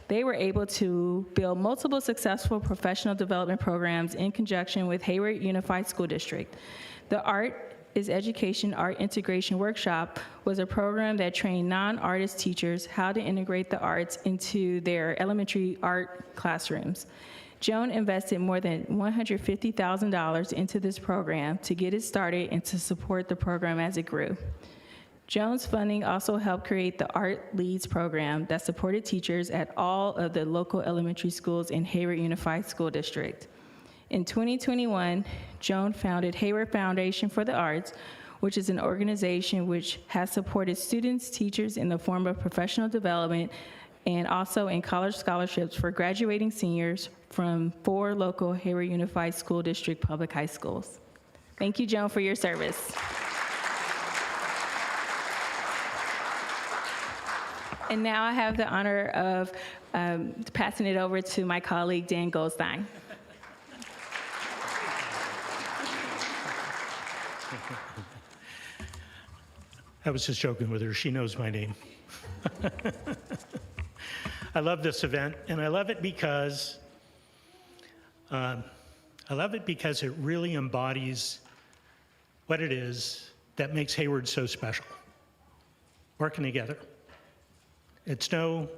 they were able to build multiple successful professional development programs in conjunction with Hayward Unified School District. The Art is Education Art Integration Workshop was a program that trained non-artist teachers how to integrate the arts into their elementary art classrooms. Joan invested more than $150,000 into this program to get it started and to support the program as it grew. Joan's funding also helped create the Art Leads program that supported teachers at all of the local elementary schools in Hayward Unified School District. In 2021, Joan founded Hayward Foundation for the Arts, which is an organization which has supported students, teachers in the form of professional development, and also in college scholarships for graduating seniors from 4 local Hayward Unified School District public high schools. Thank you, Joan, for your service. And now I have the honor of passing it over to my colleague, Dan Goldstein. I was just joking with her. She knows my name. I love this event, and I love it because it really embodies what it is that makes Hayward so special. Working together. It's no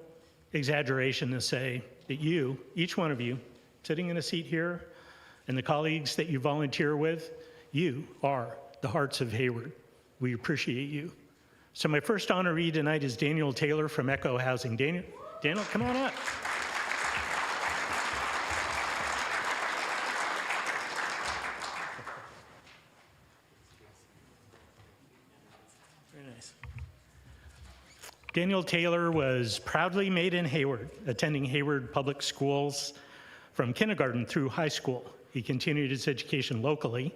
exaggeration to say that you, each one of you, sitting in a seat here, and the colleagues that you volunteer with, you are the hearts of Hayward. We appreciate you. So my first honoree tonight is Daniel Taylor from Echo Housing. Daniel, come on up. Very nice. Daniel Taylor was proudly made in Hayward, attending Hayward Public Schools from kindergarten through high school. He continued his education locally,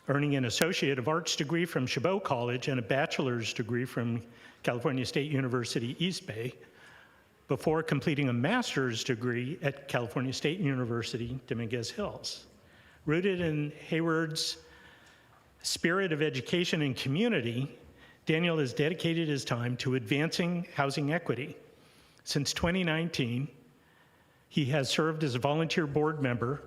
earning an Associate of Arts degree from Chabot College and a bachelor's degree from California State University, East Bay, before completing a master's degree at California State University, Dominguez Hills. Rooted in Hayward's spirit of education and community, Daniel has dedicated his time to advancing housing equity. Since 2019, he has served as a volunteer board member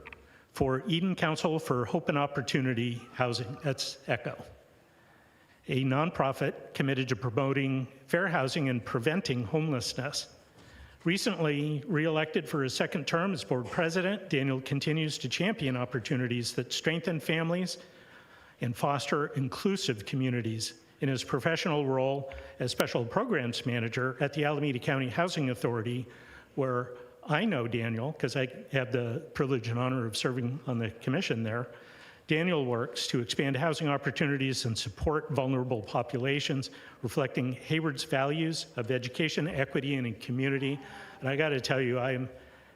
for Eden Council for Hope and Opportunity Housing, that's ECHO, a nonprofit committed to promoting fair housing and preventing homelessness. Recently re-elected for his second term as board president, Daniel continues to champion opportunities that strengthen families and foster inclusive communities in his professional role as special programs manager at the Alameda County Housing Authority, where I know Daniel, because I have the privilege and honor of serving on the commission there. Daniel works to expand housing opportunities and support vulnerable populations, reflecting Hayward's values of education, equity, and community. And I gotta tell you, I am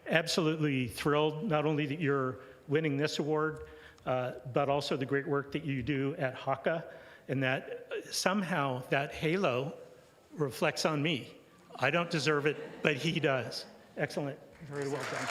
absolutely thrilled, not only that you're winning this award, but also the great work that you do at HACA, and that somehow that halo reflects on me. I don't deserve it, but he does. Excellent. Very well done.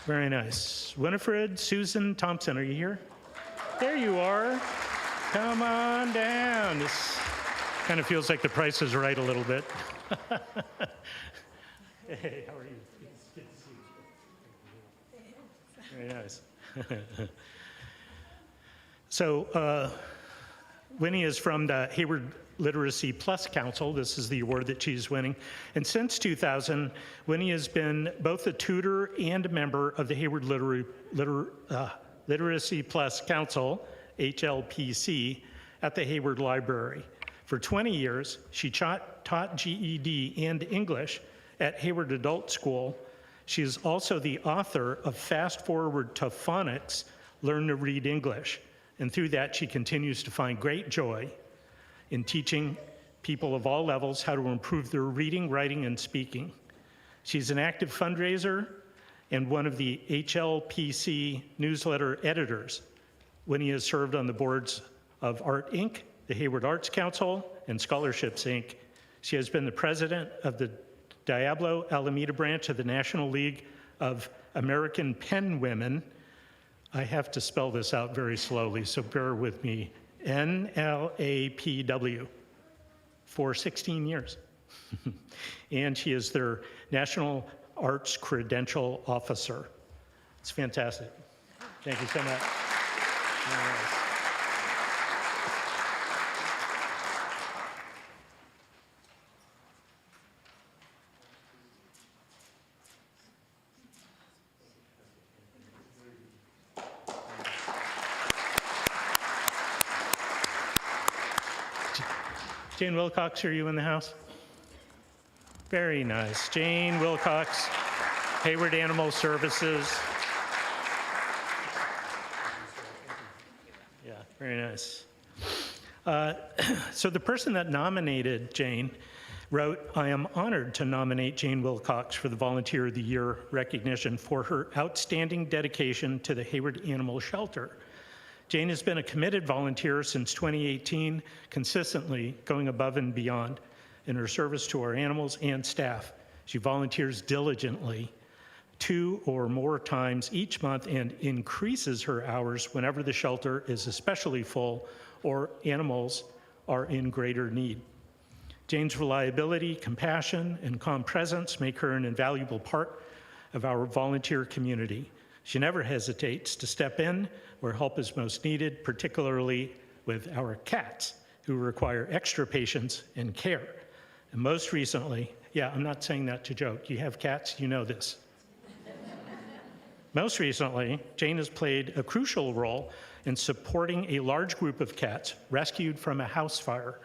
Very nice. Winifred Susan Thompson, are you here? There you are. Come on down. This kind of feels like The Price is Right a little bit. Hey, how are you? It's good to see you. Very nice. So, Winnie is from the Hayward Literacy Plus Council. This is the award that she's winning. And since 2000, Winnie has been both a tutor and a member of the Hayward Literacy Plus Council, HLPC, at the Hayward Library. For 20 years, she taught GED and English at Hayward Adult School. She is also the author of Fast Forward to Phonics, Learn to Read English. And through that, she continues to find great joy in teaching people of all levels how to improve their reading, writing, and speaking. She's an active fundraiser and one of the HLPC newsletter editors when he has served on the boards of Art Inc., the Hayward Arts Council, and Scholarships Inc. She has been the president of the Diablo Alameda branch of the National League of American Pen Women. I have to spell this out very slowly, so bear with me. NLAPW for 16 years. And she is their National Arts Credential Officer. It's fantastic. Thank you so much. Jane Wilcox, are you in the house? Very nice. Jane Wilcox, Hayward Animal Services. Yeah, very nice. So the person that nominated Jane wrote, "I am honored to nominate Jane Wilcox for the Volunteer of the Year recognition for her outstanding dedication to the Hayward Animal Shelter. Jane has been a committed volunteer since 2018, consistently going above and beyond in her service to our animals and staff. She volunteers diligently 2 or more times each month and increases her hours whenever the shelter is especially full or animals are in greater need. Jane's reliability, compassion, and calm presence make her an invaluable part of our volunteer community. She never hesitates to step in where help is most needed, particularly with our cats, who require extra patience and care. And most recently, yeah, I'm not saying that to joke. You have cats, you know this. Most recently, Jane has played a crucial role in supporting a large group of cats rescued from a house fire.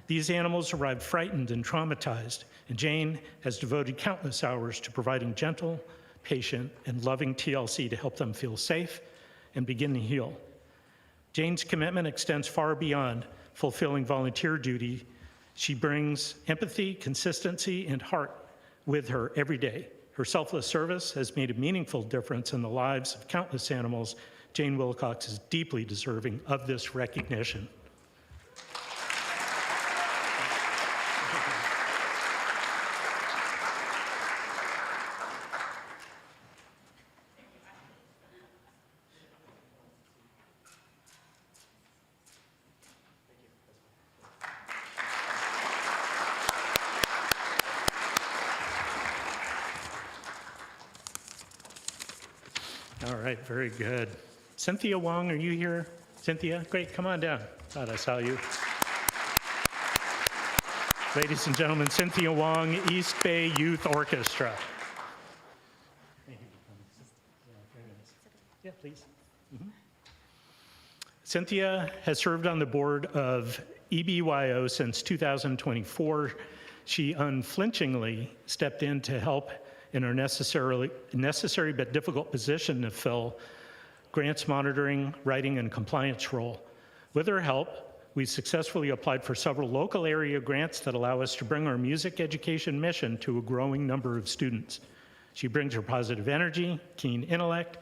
These animals arrived frightened and traumatized, and Jane has devoted countless hours to providing gentle, patient, and loving TLC to help them feel safe and begin to heal. Jane's commitment extends far beyond fulfilling volunteer duty. She brings empathy, consistency, and heart with her every day. Her selfless service has made a meaningful difference in the lives of countless animals. Jane Wilcox is deeply deserving of this recognition. All right, very good. Cynthia Wong, are you here? Cynthia, great, come on down. Thought I saw you. Ladies and gentlemen, Cynthia Wong, East Bay Youth Orchestra. Yeah, please. Cynthia has served on the board of EBYO since 2024. She unflinchingly stepped in to help in our necessary but difficult position to fill grants monitoring, writing, and compliance role. With her help, we successfully applied for several local area grants that allow us to bring our music education mission to a growing number of students. She brings her positive energy, keen intellect,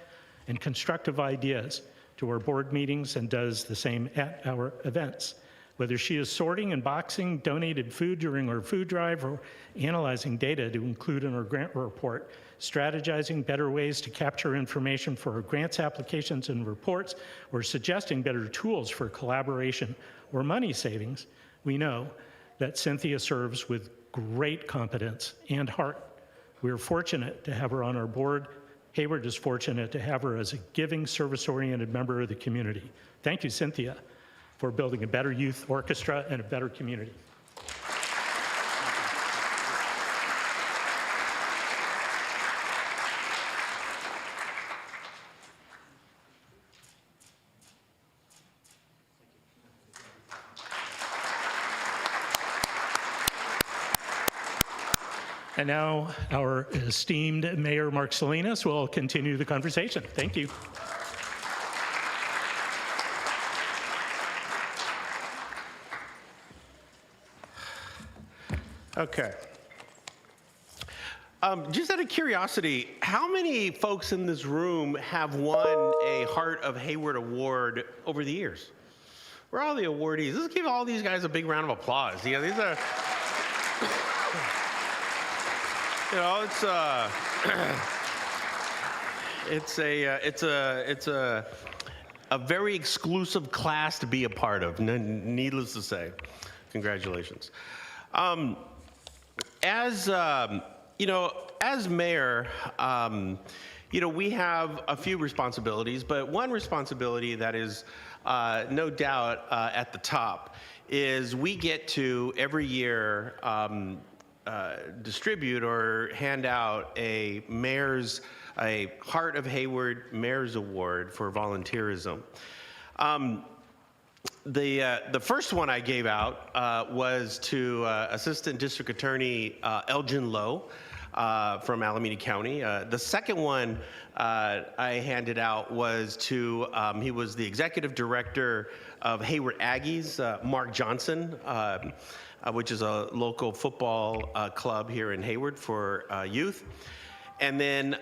and constructive ideas to our board meetings and does the same at our events. Whether she is sorting and boxing donated food during our food drive or analyzing data to include in our grant report, strategizing better ways to capture information for our grants applications and reports, or suggesting better tools for collaboration or money savings, we know that Cynthia serves with great competence and heart. We are fortunate to have her on our board. Hayward is fortunate to have her as a giving, service-oriented member of the community. Thank you, Cynthia, for building a better youth orchestra and a better community. And now our esteemed Mayor Mark Salinas will continue the conversation. Thank you. Okay. Just out of curiosity, how many folks in this room have won a Heart of Hayward Award over the years? Where are all the awardees? Let's give all these guys a big round of applause. Yeah, these are, you know, it's a very exclusive class to be a part of. Needless to say, congratulations. As mayor, we have a few responsibilities, but one responsibility that is no doubt at the top is we get to every year distribute or hand out a Heart of Hayward Mayor's Award for volunteerism. The first one I gave out was to Assistant District Attorney Elgin Lowe from Alameda County. The second one I handed out was to, he was the Executive Director of Hayward Aggies, Mark Johnson, which is a local football club here in Hayward for youth. And then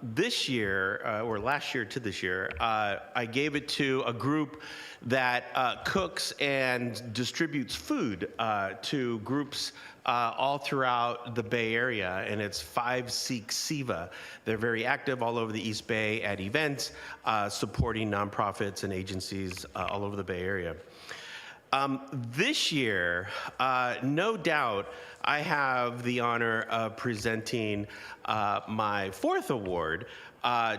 this year, or last year to this year, I gave it to a group that cooks and distributes food to groups all throughout the Bay Area, and it's 5 Seek Siva. They're very active all over the East Bay at events, supporting nonprofits and agencies all over the Bay Area. This year, no doubt, I have the honor of presenting my 4th award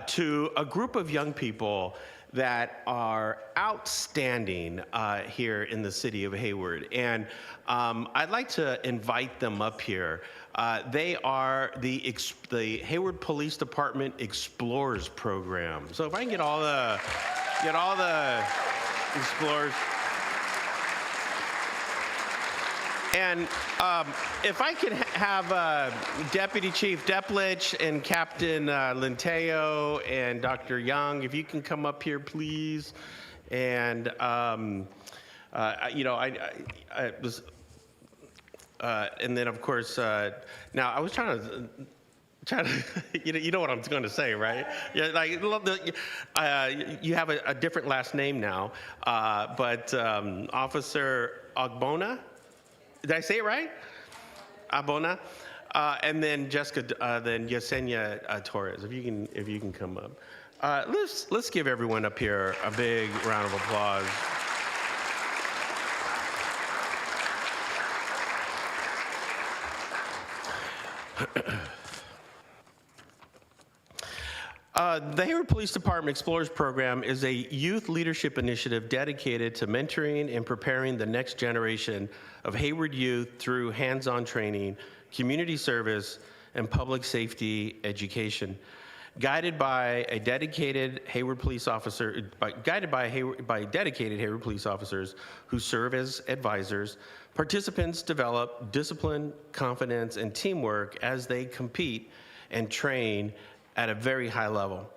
to a group of young people that are outstanding here in the city of Hayward. And I'd like to invite them up here. They are the Hayward Police Department Explorers Program. So if I can get all the explorers. And if I could have Deputy Chief Deplich and Captain Linteo and Dr. Young, if you can come up here, please. And, you know, I was, and then of course, now I was trying to, you know what I'm going to say, right? Yeah, like you have a different last name now, but Officer Ogbona. Did I say it right? Abona, and then Jessica, then Yesenia Torres. If you can come up, let's give everyone up here a big round of applause. The Hayward Police Department Explorers Program is a youth leadership initiative dedicated to mentoring and preparing the next generation of Hayward youth through hands-on training, community service, and public safety education. Guided by dedicated Hayward police officers who serve as advisors, participants develop discipline, confidence, and teamwork as they compete and train at a very high level.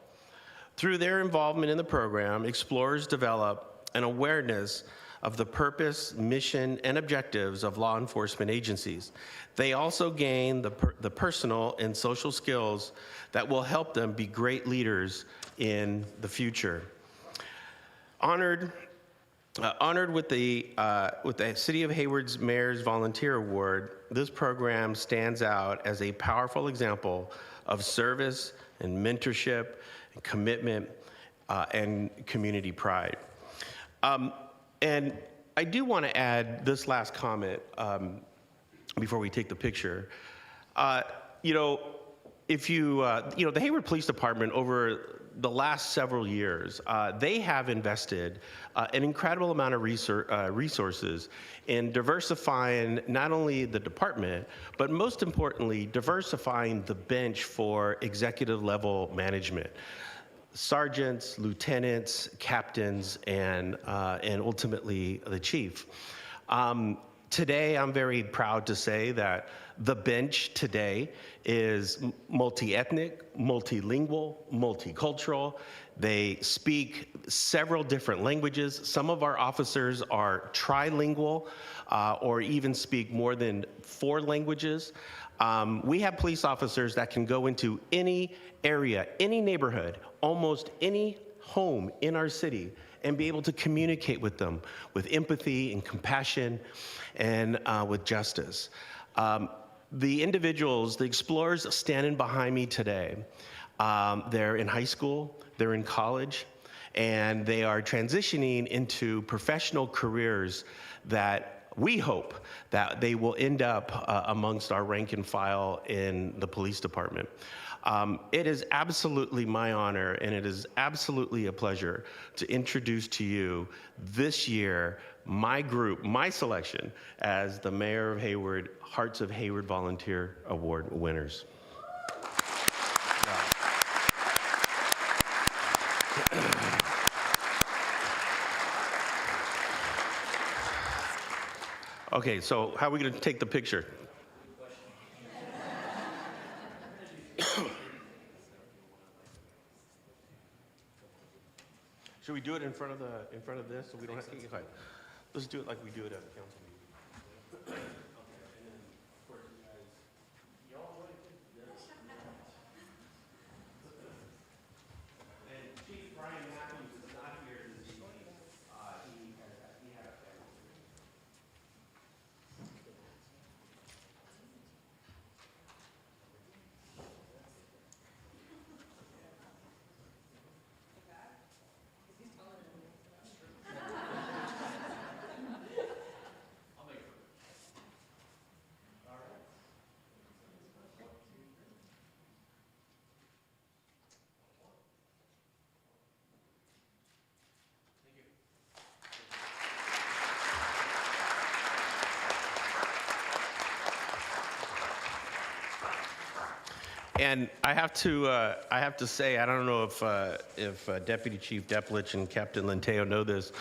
Through their involvement in the program, explorers develop an awareness of the purpose, mission, and objectives of law enforcement agencies. They also gain the personal and social skills that will help them be great leaders in the future. Honored with the City of Hayward's Mayor's Volunteer Award, this program stands out as a powerful example of service and mentorship, and commitment, and community pride. And I do want to add this last comment before we take the picture. You know, if you know, the Hayward Police Department over the last several years, they have invested an incredible amount of resources in diversifying not only the department, but most importantly, diversifying the bench for executive level management. Sergeants, lieutenants, captains, and ultimately the chief. Today, I'm very proud to say that the bench today is multi-ethnic, multilingual, multicultural. They speak several different languages. Some of our officers are trilingual or even speak more than 4 languages. We have police officers that can go into any area, any neighborhood, almost any home in our city and be able to communicate with them with empathy and compassion and with justice. The individuals, the explorers standing behind me today, they're in high school, they're in college, and they are transitioning into professional careers that we hope that they will end up amongst our rank and file in the police department. It is absolutely my honor, and it is absolutely a pleasure to introduce to you this year my group, my selection as the Mayor of Hayward, Hearts of Hayward Volunteer Award winners. Okay, so how are we going to take the picture? Should we do it in front of this so we don't have to? Okay. Let's do it like we do it at a council meeting. And I have to say, I don't know if Deputy Chief Deplich and Captain Lenteo know this,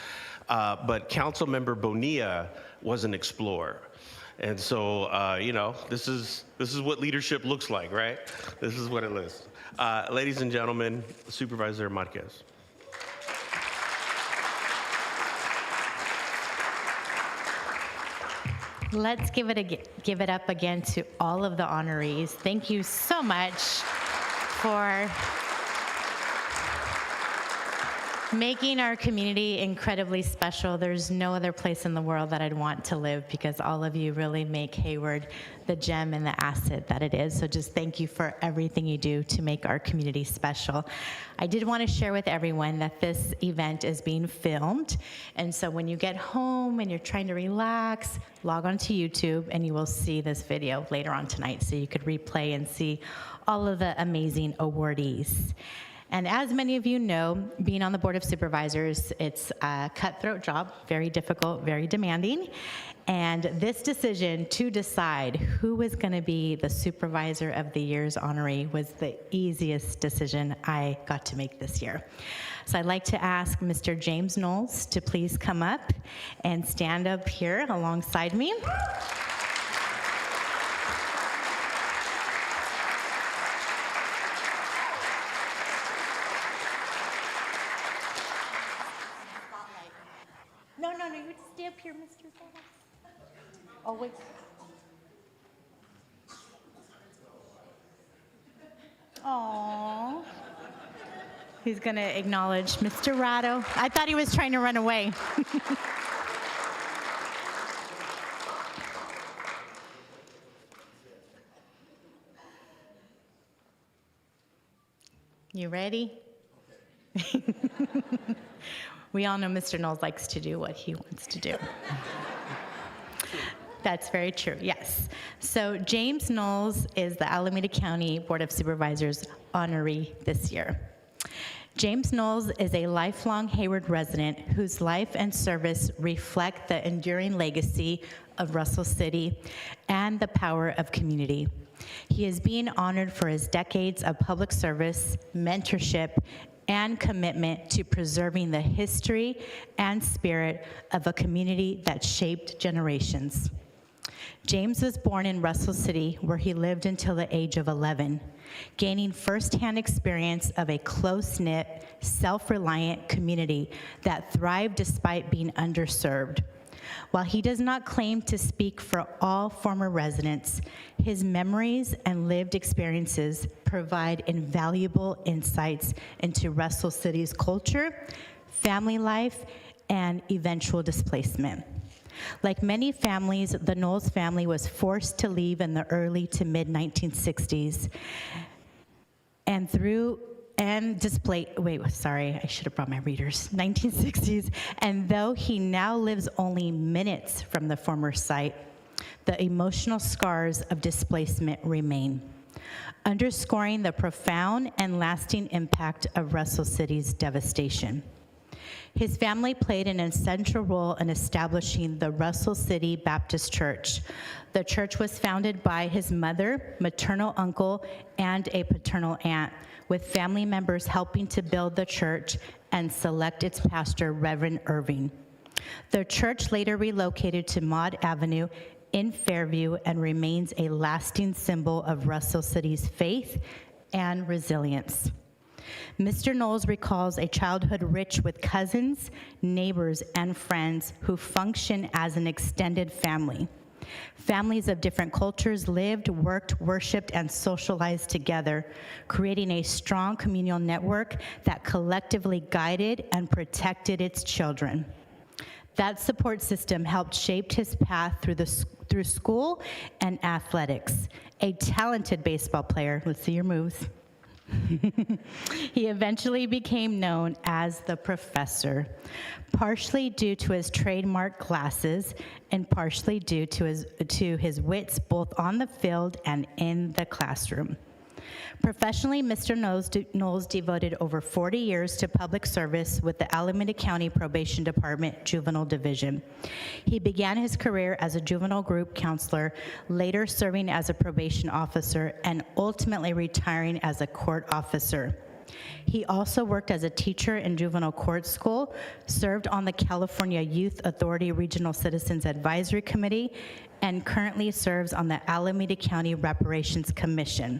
but Councilmember Bonilla was an explorer. And so, you know, this is what leadership looks like, right? This is what it is. Ladies and gentlemen, Supervisor Marquez. Let's give it up again to all of the honorees. Thank you so much for making our community incredibly special. There's no other place in the world that I'd want to live because all of you really make Hayward the gem and the asset that it is. So just thank you for everything you do to make our community special. I did want to share with everyone that this event is being filmed. And so when you get home and you're trying to relax, log on to YouTube and you will see this video later on tonight so you could replay and see all of the amazing awardees. And as many of you know, being on the Board of Supervisors, it's a cutthroat job, very difficult, very demanding. And this decision to decide who was going to be the Supervisor of the Year's honoree was the easiest decision I got to make this year. So I'd like to ask Mr. James Knowles to please come up and stand up here alongside me. No, you stay up here, Mr. Knowles. Oh, wait. Aww. He's going to acknowledge Mr. Ratto. I thought he was trying to run away. You ready? We all know Mr. Knowles likes to do what he wants to do. That's very true, yes. So James Knowles is the Alameda County Board of Supervisors honoree this year. James Knowles is a lifelong Hayward resident whose life and service reflect the enduring legacy of Russell City and the power of community. He is being honored for his decades of public service, mentorship, and commitment to preserving the history and spirit of a community that shaped generations. James was born in Russell City, where he lived until the age of 11, gaining firsthand experience of a close-knit, self-reliant community that thrived despite being underserved. While he does not claim to speak for all former residents, his memories and lived experiences provide invaluable insights into Russell City's culture, family life, and eventual displacement. Like many families, the Knowles family was forced to leave in the early to mid-1960s I should have brought my readers, 1960s, and though he now lives only minutes from the former site, the emotional scars of displacement remain, underscoring the profound and lasting impact of Russell City's devastation. His family played an essential role in establishing the Russell City Baptist Church. The church was founded by his mother, maternal uncle, and a paternal aunt, with family members helping to build the church and select its pastor, Reverend Irving. The church later relocated to Maud Avenue in Fairview and remains a lasting symbol of Russell City's faith and resilience. Mr. Knowles recalls a childhood rich with cousins, neighbors, and friends who function as an extended family. Families of different cultures lived, worked, worshiped, and socialized together, creating a strong communal network that collectively guided and protected its children. That support system helped shape his path through school and athletics. A talented baseball player, let's see your moves. He eventually became known as the Professor, partially due to his trademark glasses and partially due to his wits both on the field and in the classroom. Professionally, Mr. Knowles devoted over 40 years to public service with the Alameda County Probation Department Juvenile Division. He began his career as a juvenile group counselor, later serving as a probation officer, and ultimately retiring as a court officer. He also worked as a teacher in juvenile court school, served on the California Youth Authority Regional Citizens Advisory Committee, and currently serves on the Alameda County Reparations Commission.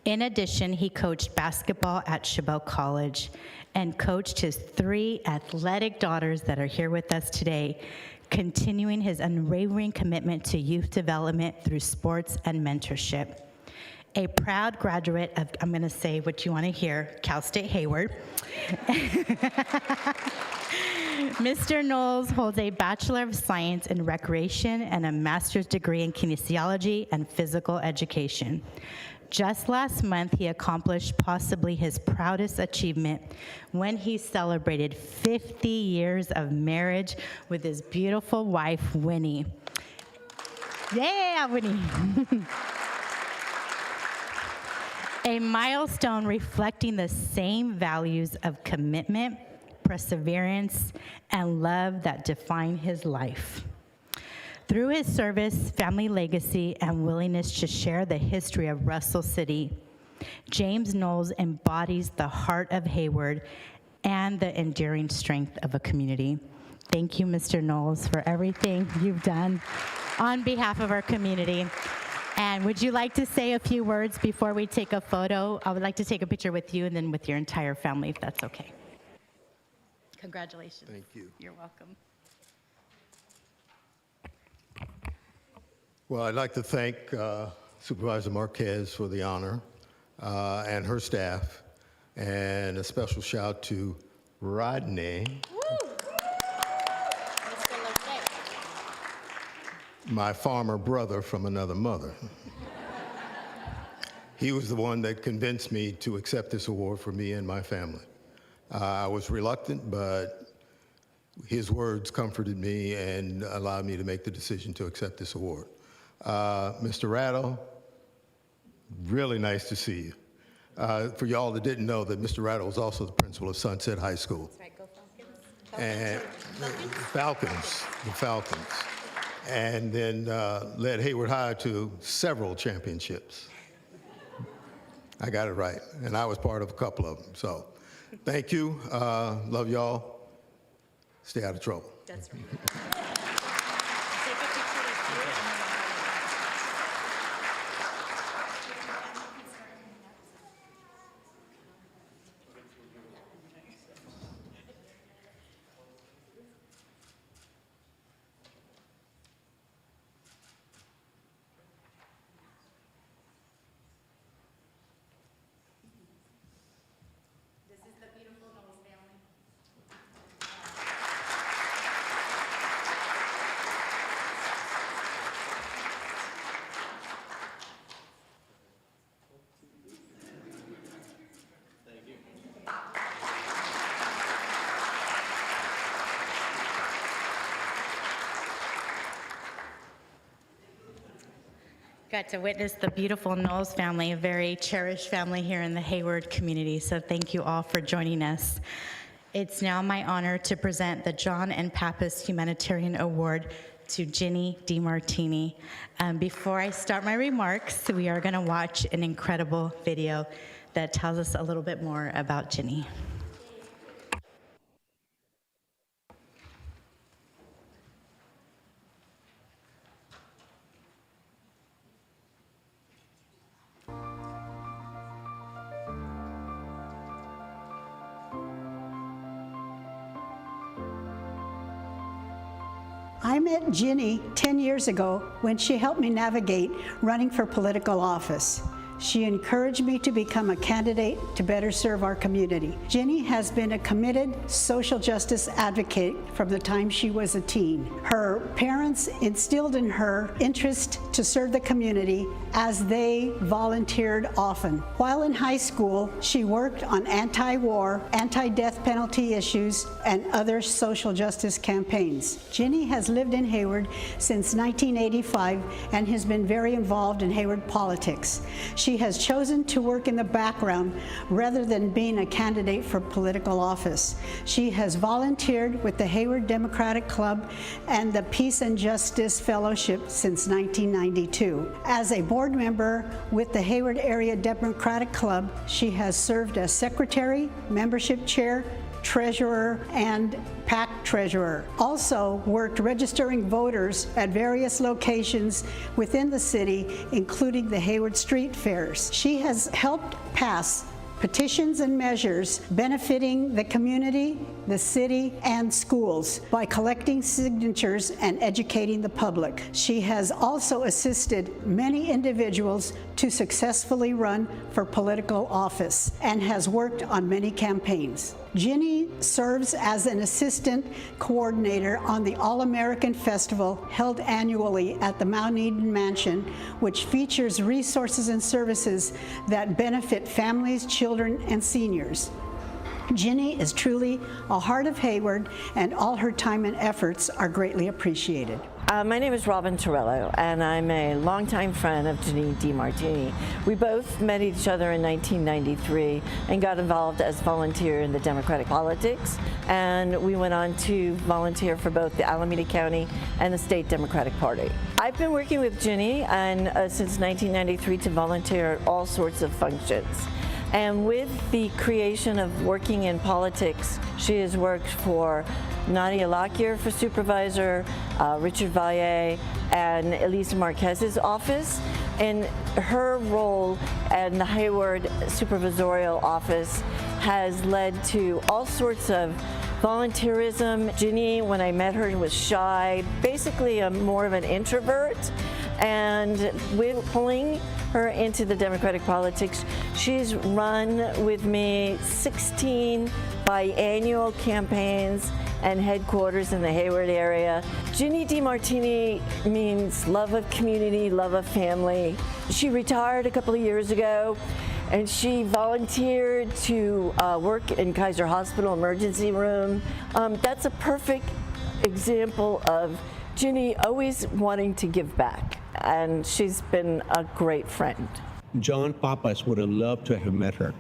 In addition, he coached basketball at Chabot College and coached his 3 athletic daughters that are here with us today, continuing his unwavering commitment to youth development through sports and mentorship. A proud graduate of, I'm going to say what you want to hear, Cal State Hayward. Mr. Knowles holds a Bachelor of Science in Recreation and a master's degree in kinesiology and physical education. Just last month, he accomplished possibly his proudest achievement when he celebrated 50 years of marriage with his beautiful wife, Winnie. Yeah, Winnie. A milestone reflecting the same values of commitment, perseverance, and love that define his life. Through his service, family legacy, and willingness to share the history of Russell City, James Knowles embodies the heart of Hayward and the enduring strength of a community. Thank you, Mr. Knowles, for everything you've done on behalf of our community. And would you like to say a few words before we take a photo? I would like to take a picture with you and then with your entire family, if that's okay. Congratulations. Thank you. You're welcome. Well, I'd like to thank Supervisor Marquez for the honor and her staff, and a special shout to Rodney, my farmer brother from another mother. He was the one that convinced me to accept this award for me and my family. I was reluctant, but his words comforted me and allowed me to make the decision to accept this award. Mr. Rattle, really nice to see you. For y'all that didn't know, that Mr. Rattle was also the principal of Sunset High School. That's right, go Falcons. And the Falcons. And then led Hayward High to several championships. I got it right, and I was part of a couple of them. So thank you, love y'all. Stay out of trouble. That's right. Got to witness the beautiful Knowles family, a very cherished family here in the Hayward community. So thank you all for joining us. It's now my honor to present the John and Pappas Humanitarian Award to Ginny DiMartini. Before I start my remarks, we are going to watch an incredible video that tells us a little bit more about Ginny. I met Ginny 10 years ago when she helped me navigate running for political office. She encouraged me to become a candidate to better serve our community. Ginny has been a committed social justice advocate from the time she was a teen. Her parents instilled in her interest to serve the community as they volunteered often. While in high school, she worked on anti-war, anti-death penalty issues, and other social justice campaigns. Ginny has lived in Hayward since 1985 and has been very involved in Hayward politics. She has chosen to work in the background rather than being a candidate for political office. She has volunteered with the Hayward Democratic Club and the Peace and Justice Fellowship since 1992. As a board member with the Hayward Area Democratic Club, she has served as secretary, membership chair, treasurer, and PAC treasurer. Also worked registering voters at various locations within the city, including the Hayward Street Fairs. She has helped pass petitions and measures benefiting the community, the city, and schools by collecting signatures and educating the public. She has also assisted many individuals to successfully run for political office and has worked on many campaigns. Ginny serves as an assistant coordinator on the All-American Festival held annually at the Mount Eden Mansion, which features resources and services that benefit families, children, and seniors. Ginny is truly a heart of Hayward, and all her time and efforts are greatly appreciated. My name is Robin Torello, and I'm a longtime friend of Janine DiMartini. We both met each other in 1993 and got involved as volunteer in the Democratic politics, and we went on to volunteer for both the Alameda County and the State Democratic Party. I've been working with Ginny since 1993 to volunteer at all sorts of functions. And with the creation of working in politics, she has worked for Nadia Lockyer for supervisor, Richard Valle, and Elisa Marquez's office. And her role in the Hayward supervisorial office has led to all sorts of volunteerism. Ginny, when I met her, was shy, basically more of an introvert. And with pulling her into the Democratic politics, she's run with me 16 biannual campaigns and headquarters in the Hayward area. Ginny DiMartini means love of community, love of family. She retired a couple of years ago, and she volunteered to work in Kaiser Hospital emergency room. That's a perfect example of Ginny always wanting to give back, and she's been a great friend. John Papas would have loved to have met her.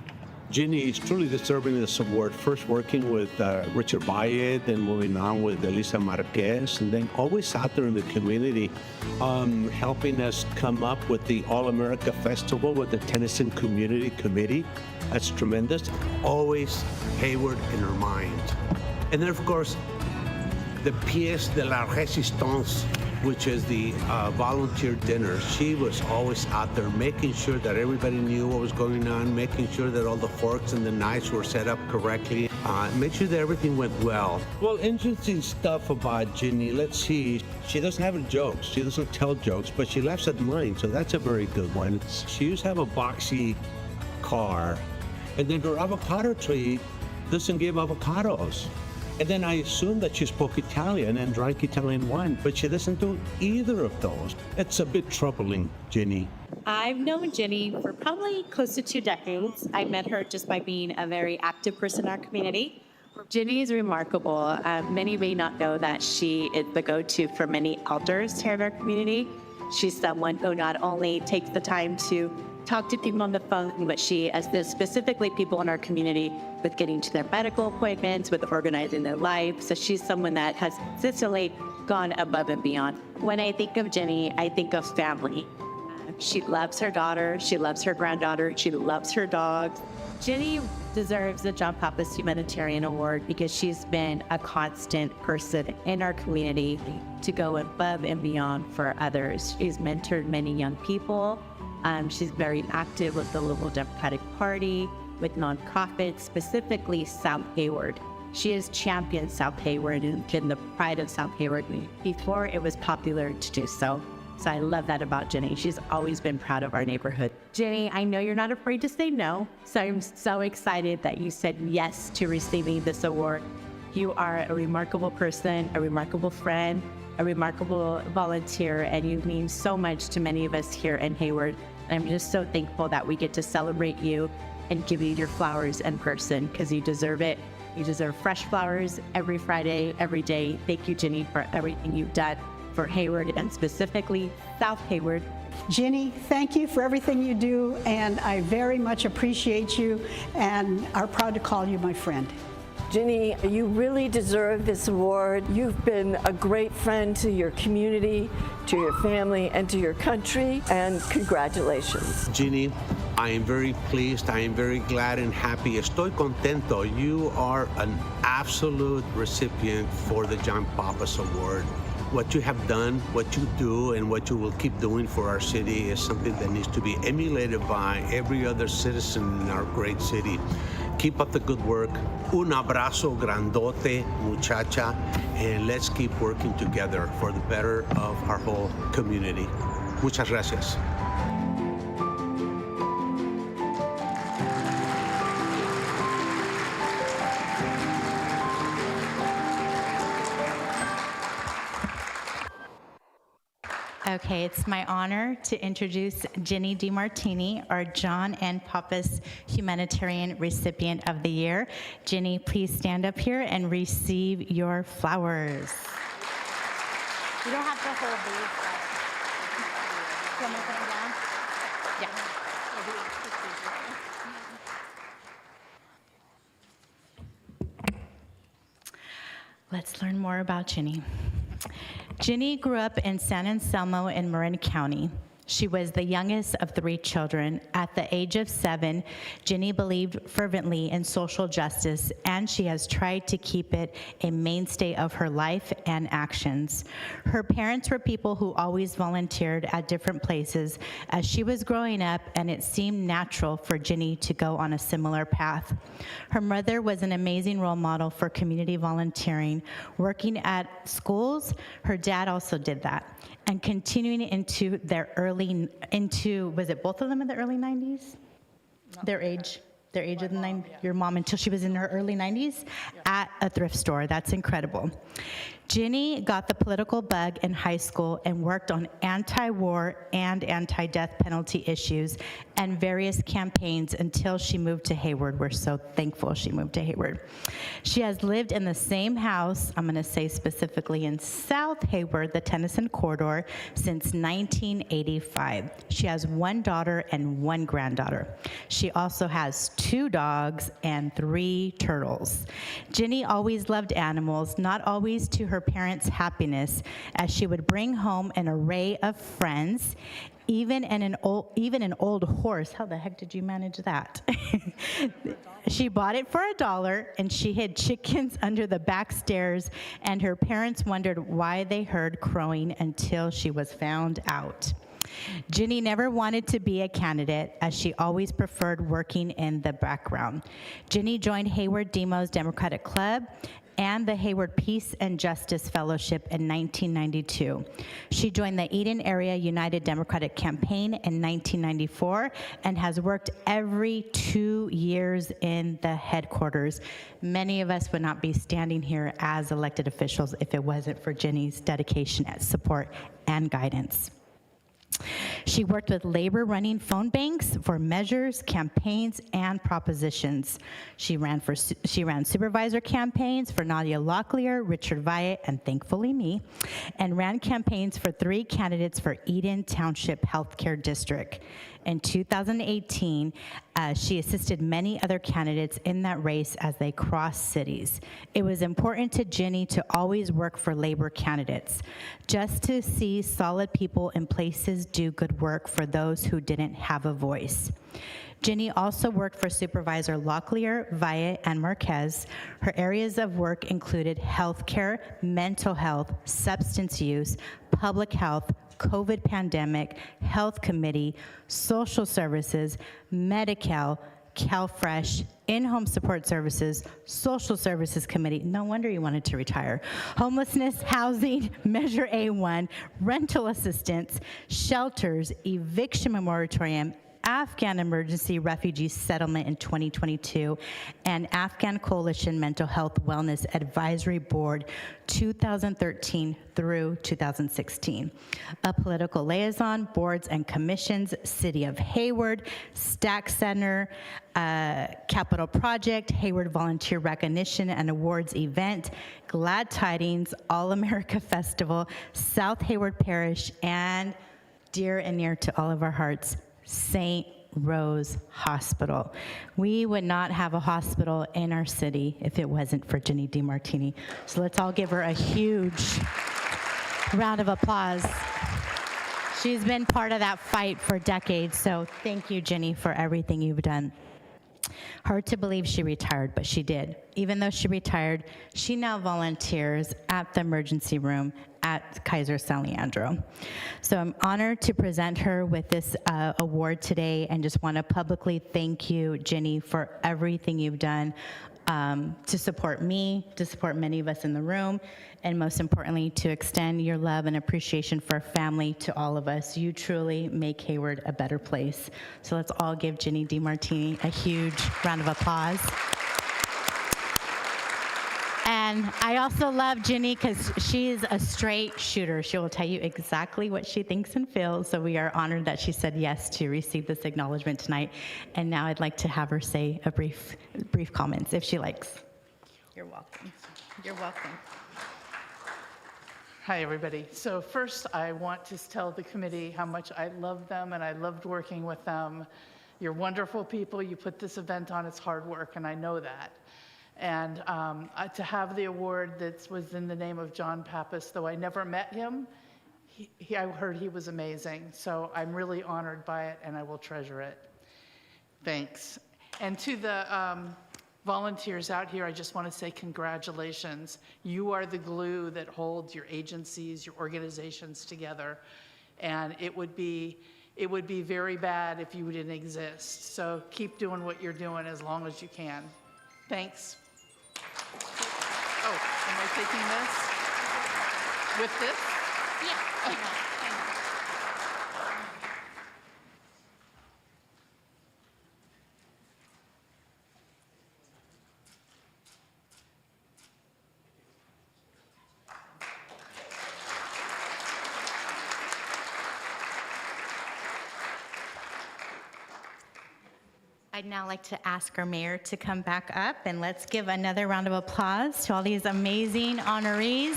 Ginny is truly deserving of this award, first working with Richard Valle, then moving on with Elisa Marquez, and then always out there in the community, helping us come up with the All-America Festival with the Tennyson Community Committee. That's tremendous. Always Hayward in her mind. And then, of course, the Pièce de la Résistance, which is the volunteer dinner. She was always out there making sure that everybody knew what was going on, making sure that all the forks and the knives were set up correctly, make sure that everything went well. Well, interesting stuff about Ginny. Let's see. She doesn't have jokes. She doesn't tell jokes, but she laughs at mine, so that's a very good one. She used to have a boxy car, and then her avocado tree doesn't give avocados. And then I assumed that she spoke Italian and drank Italian wine, but she doesn't do either of those. It's a bit troubling, Ginny. I've known Ginny for probably close to 2 decades. I met her just by being a very active person in our community. Ginny is remarkable. Many may not know that she is the go-to for many elders here in our community. She's someone who not only takes the time to talk to people on the phone, but she assists specifically people in our community with getting to their medical appointments, with organizing their life. So she's someone that has consistently gone above and beyond. When I think of Ginny, I think of family. She loves her daughter, she loves her granddaughter, she loves her dogs. Ginny deserves the John Pappas Humanitarian Award because she's been a constant person in our community to go above and beyond for others. She's mentored many young people. She's very active with the local Democratic Party, with nonprofits, specifically South Hayward. She has championed South Hayward and been the pride of South Hayward before it was popular to do so. So I love that about Jenny. She's always been proud of our neighborhood. Jenny, I know you're not afraid to say no, so I'm so excited that you said yes to receiving this award. You are a remarkable person, a remarkable friend, a remarkable volunteer, and you mean so much to many of us here in Hayward. I'm just so thankful that we get to celebrate you and give you your flowers in person, because you deserve it. You deserve fresh flowers every Friday, every day. Thank you, Jenny, for everything you've done for Hayward and specifically South Hayward. Jenny, thank you for everything you do, and I very much appreciate you and are proud to call you my friend. Ginny, you really deserve this award. You've been a great friend to your community, to your family, and to your country, and congratulations. Ginny, I am very pleased. I am very glad and happy. Estoy contento. You are an absolute recipient for the John Pappas Award. What you have done, what you do, and what you will keep doing for our city is something that needs to be emulated by every other citizen in our great city. Keep up the good work. Un abrazo grandote, muchacha, and let's keep working together for the better of our whole community. Muchas gracias. Okay, it's my honor to introduce Ginny DiMartini, our John N. Pappas Humanitarian Recipient of the Year. Ginny, please stand up here and receive your flowers. You don't have to hold these. Do you want me to put them down? Yeah. Let's learn more about Ginny. Ginny grew up in San Anselmo in Marin County. She was the youngest of 3 children. At the age of 7, Ginny believed fervently in social justice, and she has tried to keep it a mainstay of her life and actions. Her parents were people who always volunteered at different places as she was growing up, and it seemed natural for Ginny to go on a similar path. Her mother was an amazing role model for community volunteering. Working at schools, her dad also did that. And continuing into was it both of them in the early 90s? Their age of the 90s, your mom, until she was in her early 90s at a thrift store. That's incredible. Ginny got the political bug in high school and worked on anti-war and anti-death penalty issues and various campaigns until she moved to Hayward. We're so thankful she moved to Hayward. She has lived in the same house, I'm going to say specifically in South Hayward, the Tennyson Corridor, since 1985. She has 1 daughter and 1 granddaughter. She also has 2 dogs and 3 turtles. Ginny always loved animals, not always to her parents' happiness, as she would bring home an array of friends, even an old horse. How the heck did you manage that? She bought it for $1, and she hid chickens under the back stairs, and her parents wondered why they heard crowing until she was found out. Ginny never wanted to be a candidate, as she always preferred working in the background. Ginny joined Hayward Demo's Democratic Club and the Hayward Peace and Justice Fellowship in 1992. She joined the Eden Area United Democratic Campaign in 1994 and has worked every 2 years in the headquarters. Many of us would not be standing here as elected officials if it wasn't for Ginny's dedication, support, and guidance. She worked with labor running phone banks for measures, campaigns, and propositions. She ran supervisor campaigns for Nadia Locklear, Richard Vyatt, and thankfully me, and ran campaigns for 3 candidates for Eden Township Healthcare District. In 2018, she assisted many other candidates in that race as they crossed cities. It was important to Ginny to always work for labor candidates, just to see solid people in places do good work for those who didn't have a voice. Ginny also worked for Supervisor Locklear, Vyatt, and Marquez. Her areas of work included healthcare, mental health, substance use, public health, COVID pandemic, health committee, social services, Medi-Cal, CalFresh, In-Home Support Services, Social Services Committee, no wonder you wanted to retire, Homelessness, Housing, Measure A1, Rental Assistance, Shelters, Eviction Moratorium, Afghan Emergency Refugee Settlement in 2022, and Afghan Coalition Mental Health Wellness Advisory Board 2013 through 2016. A political liaison, boards and commissions, City of Hayward, Stack Center, Capital Project, Hayward Volunteer Recognition and Awards Event, Glad Tidings, All America Festival, South Hayward Parish, and dear and near to all of our hearts, St. Rose Hospital. We would not have a hospital in our city if it wasn't for Ginny DiMartini. So let's all give her a huge round of applause. She's been part of that fight for decades, so thank you, Ginny, for everything you've done. Hard to believe she retired, but she did. Even though she retired, she now volunteers at the emergency room at Kaiser San Leandro. So I'm honored to present her with this award today, and just want to publicly thank you, Ginny, for everything you've done to support me, to support many of us in the room, and most importantly, to extend your love and appreciation for family to all of us. You truly make Hayward a better place. So let's all give Ginny DiMartini a huge round of applause. And I also love Ginny because she's a straight shooter. She will tell you exactly what she thinks and feels. So we are honored that she said yes to receive this acknowledgement tonight. And now I'd like to have her say a brief comments if she likes. You're welcome. You're welcome. Hi, everybody. So first, I want to tell the committee how much I love them and I loved working with them. You're wonderful people. You put this event on. It's hard work, and I know that. And to have the award that was in the name of John Pappas, though I never met him, I heard he was amazing. So I'm really honored by it, and I will treasure it. Thanks. And to the volunteers out here, I just want to say congratulations. You are the glue that holds your agencies, your organizations together. And it would be very bad if you didn't exist. So keep doing what you're doing as long as you can. Thanks. Oh, am I taking this? With this? Yeah. I'd now like to ask our mayor to come back up, and let's give another round of applause to all these amazing honorees,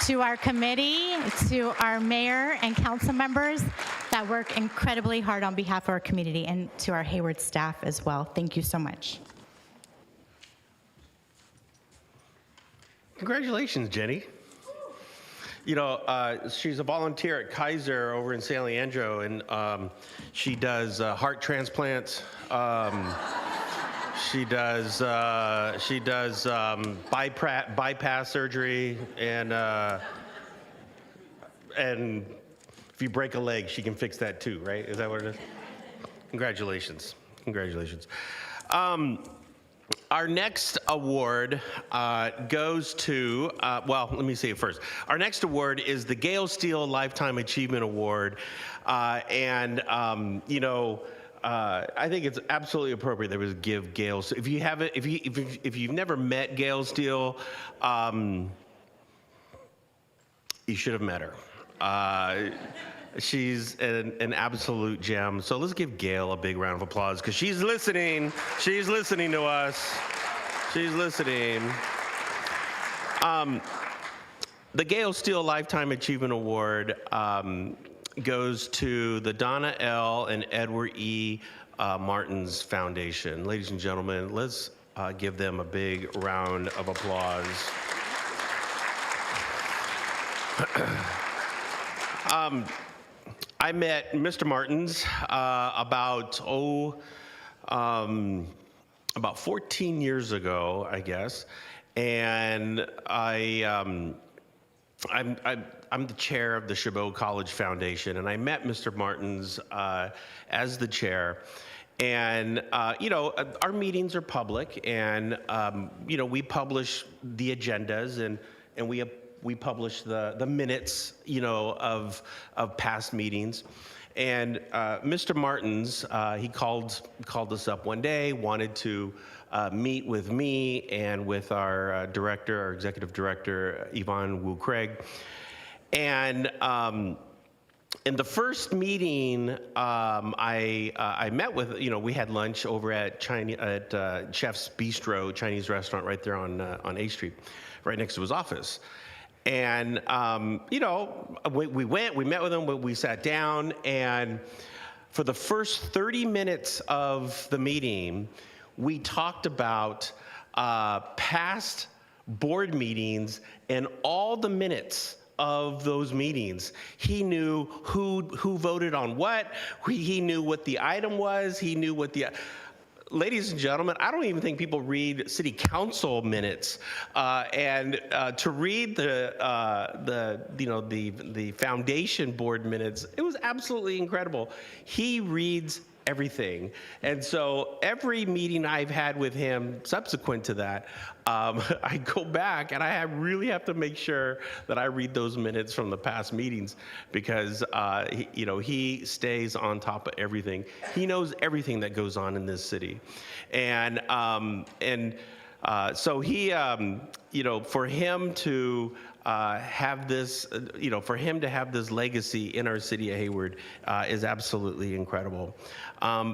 to our committee, to our mayor and council members that work incredibly hard on behalf of our community, and to our Hayward staff as well. Thank you so much. Congratulations, Jenny. You know, she's a volunteer at Kaiser over in San Leandro, and she does heart transplants. She does bypass surgery, and if you break a leg, she can fix that too, right? Is that what it is? Congratulations, congratulations. Our next award goes to, well, let me say it first. Our next award is the Gail Steele Lifetime Achievement Award. You know, I think it's absolutely appropriate that we give Gail, if you've never met Gail Steele, you should have met her. She's an absolute gem. So let's give Gail a big round of applause because she's listening. She's listening to us. She's listening. The Gail Steele Lifetime Achievement Award goes to the Donna L. and Edward E. Martins Foundation. Ladies and gentlemen, let's give them a big round of applause. I met Mr. Martins about 14 years ago, I guess, and I'm the chair of the Chabot College Foundation, and I met Mr. Martins as the chair, And, our meetings are public, and, we publish the agendas, and we publish the minutes, of past meetings. And Mr. Martins, he called us up one day, wanted to meet with me and with our executive director, Yvonne Wu Craig. And in the first meeting, I met with, we had lunch over at Chef's Bistro, Chinese restaurant right there on 8th Street, right next to his office. And, we met with him, we sat down, and for the first 30 minutes of the meeting, we talked about past board meetings and all the minutes of those meetings. He knew who voted on what, he knew what the item was, he knew what the... Ladies and gentlemen, I don't even think people read city council minutes, and to read the foundation board minutes, it was absolutely incredible. He reads everything, and so every meeting I've had with him subsequent to that, I go back and I really have to make sure that I read those minutes from the past meetings, because he stays on top of everything. He knows everything that goes on in this city, and so he, for him to have this, for him to have this legacy in our city of Hayward is absolutely incredible.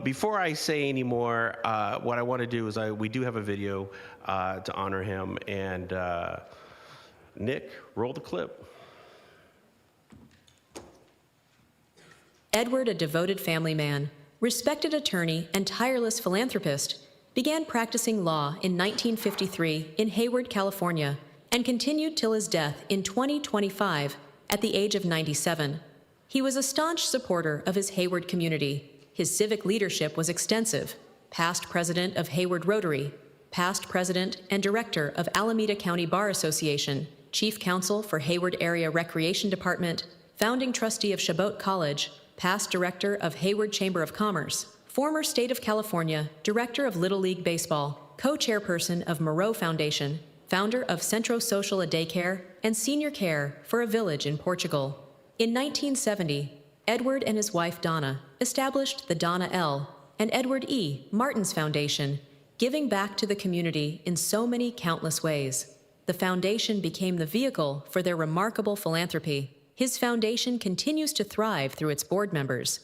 Before I say any more, what I want to do is we do have a video to honor him, and Nick, roll the clip. Edward, a devoted family man, respected attorney, and tireless philanthropist, began practicing law in 1953 in Hayward, California, and continued till his death in 2025 at the age of 97. He was a staunch supporter of his Hayward community. His civic leadership was extensive. Past president of Hayward Rotary, past president and director of Alameda County Bar Association, chief counsel for Hayward Area Recreation Department, founding trustee of Chabot College, past director of Hayward Chamber of Commerce, former state of California director of Little League Baseball, co-chairperson of Moreau Foundation, founder of Centro Social, a daycare, and senior care for a village in Portugal. In 1970, Edward and his wife Donna established the Donna L. and Edward E. Martins Foundation, giving back to the community in so many countless ways. The foundation became the vehicle for their remarkable philanthropy. His foundation continues to thrive through its board members: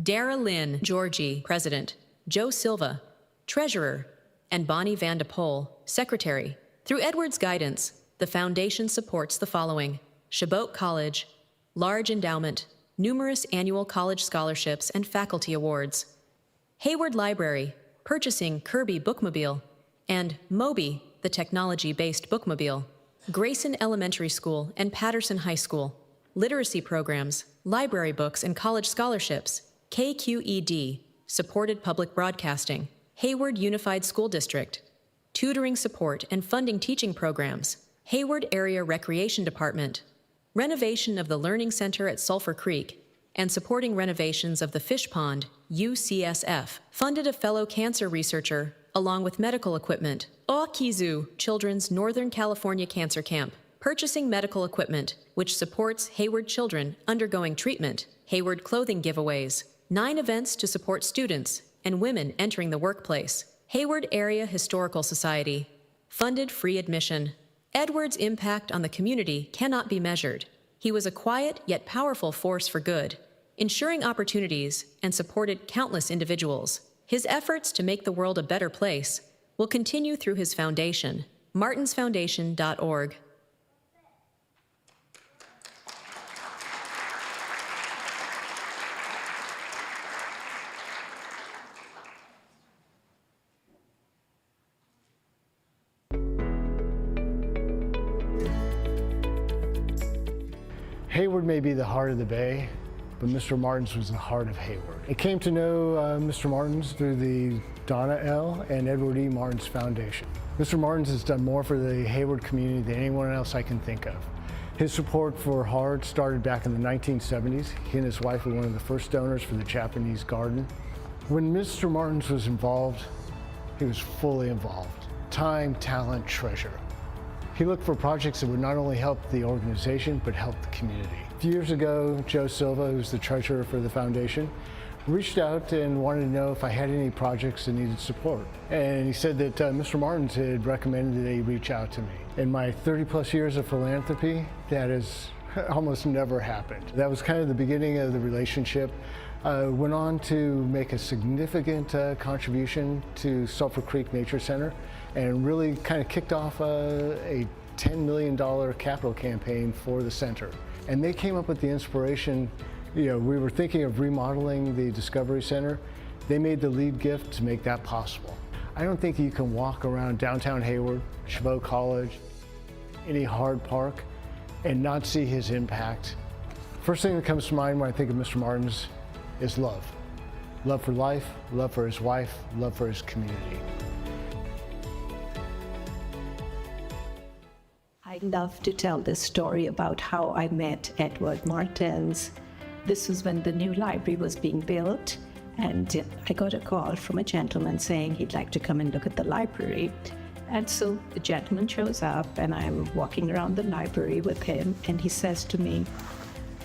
Dara Lynn Georgie, President; Joe Silva, Treasurer; and Bonnie Van de Pol, Secretary. Through Edward's guidance, the foundation supports the following: Chabot College, large endowment, numerous annual college scholarships and faculty awards; Hayward Library, purchasing Kirby Bookmobile; and Moby, the technology-based bookmobile; Grayson Elementary School and Patterson High School; literacy programs, library books and college scholarships; KQED, supported public broadcasting; Hayward Unified School District; tutoring support and funding teaching programs; Hayward Area Recreation Department; renovation of the Learning Center at Sulphur Creek; and supporting renovations of the Fish Pond, UCSF, funded a fellow cancer researcher, along with medical equipment; Okizu Children's Northern California Cancer Camp, purchasing medical equipment, which supports Hayward children undergoing treatment; Hayward clothing giveaways; 9 events to support students and women entering the workplace; Hayward Area Historical Society, funded free admission. Edward's impact on the community cannot be measured. He was a quiet yet powerful force for good, ensuring opportunities and supported countless individuals. His efforts to make the world a better place will continue through his foundation, martinsfoundation.org. Hayward may be the heart of the Bay, but Mr. Martins was the heart of Hayward. I came to know Mr. Martins through the Donna L. and Edward E. Martins Foundation. Mr. Martins has done more for the Hayward community than anyone else I can think of. His support for HARD started back in the 1970s. He and his wife were one of the first donors for the Japanese garden. When Mr. Martins was involved, he was fully involved. Time, talent, treasure. He looked for projects that would not only help the organization, but help the community. A few years ago, Joe Silva, who's the treasurer for the foundation, reached out and wanted to know if I had any projects that needed support. And he said that Mr. Martins had recommended that he reach out to me. In my 30+ years of philanthropy, that has almost never happened. That was kind of the beginning of the relationship. Went on to make a significant contribution to Sulphur Creek Nature Center and really kind of kicked off a $10 million capital campaign for the center. And they came up with the inspiration. We were thinking of remodeling the Discovery Center. They made the lead gift to make that possible. I don't think you can walk around downtown Hayward, Chabot College, any Hard Park, and not see his impact. First thing that comes to mind when I think of Mr. Martins is love. Love for life, love for his wife, love for his community. I love to tell this story about how I met Edward Martins. This was when the new library was being built, and I got a call from a gentleman saying he'd like to come and look at the library. And so the gentleman shows up, and I'm walking around the library with him, and he says to me,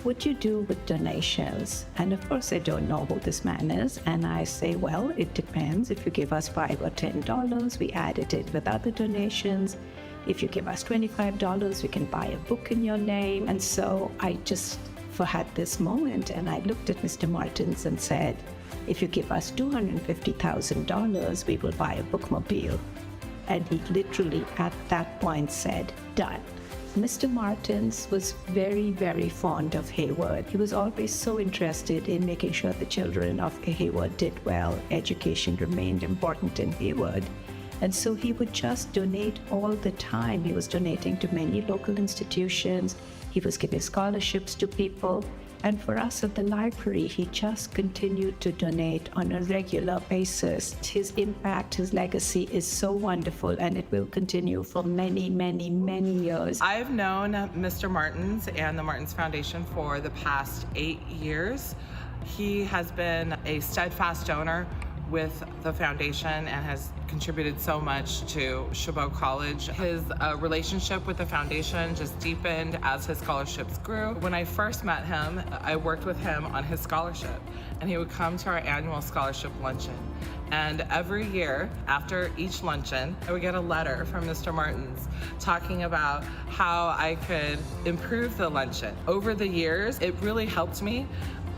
"What do you do with donations?" And of course, I don't know who this man is. And I say, well, it depends. If you give us $5 or $10, we add it in with other donations. If you give us $25, we can buy a book in your name. And so I just had this moment, and I looked at Mr. Martins and said, if you give us $250,000, we will buy a bookmobile. And he literally at that point said, done. Mr. Martins was very, very fond of Hayward. He was always so interested in making sure the children of Hayward did well. Education remained important in Hayward. And so he would just donate all the time. He was donating to many local institutions. He was giving scholarships to people. And for us at the library, he just continued to donate on a regular basis. His impact, his legacy is so wonderful, and it will continue for many, many, many years. I've known Mr. Martins and the Martins Foundation for the past 8 years. He has been a steadfast donor with the foundation and has contributed so much to Chabot College. His relationship with the foundation just deepened as his scholarships grew. When I first met him, I worked with him on his scholarship, and he would come to our annual scholarship luncheon. And every year, after each luncheon, I would get a letter from Mr. Martins talking about how I could improve the luncheon. Over the years, it really helped me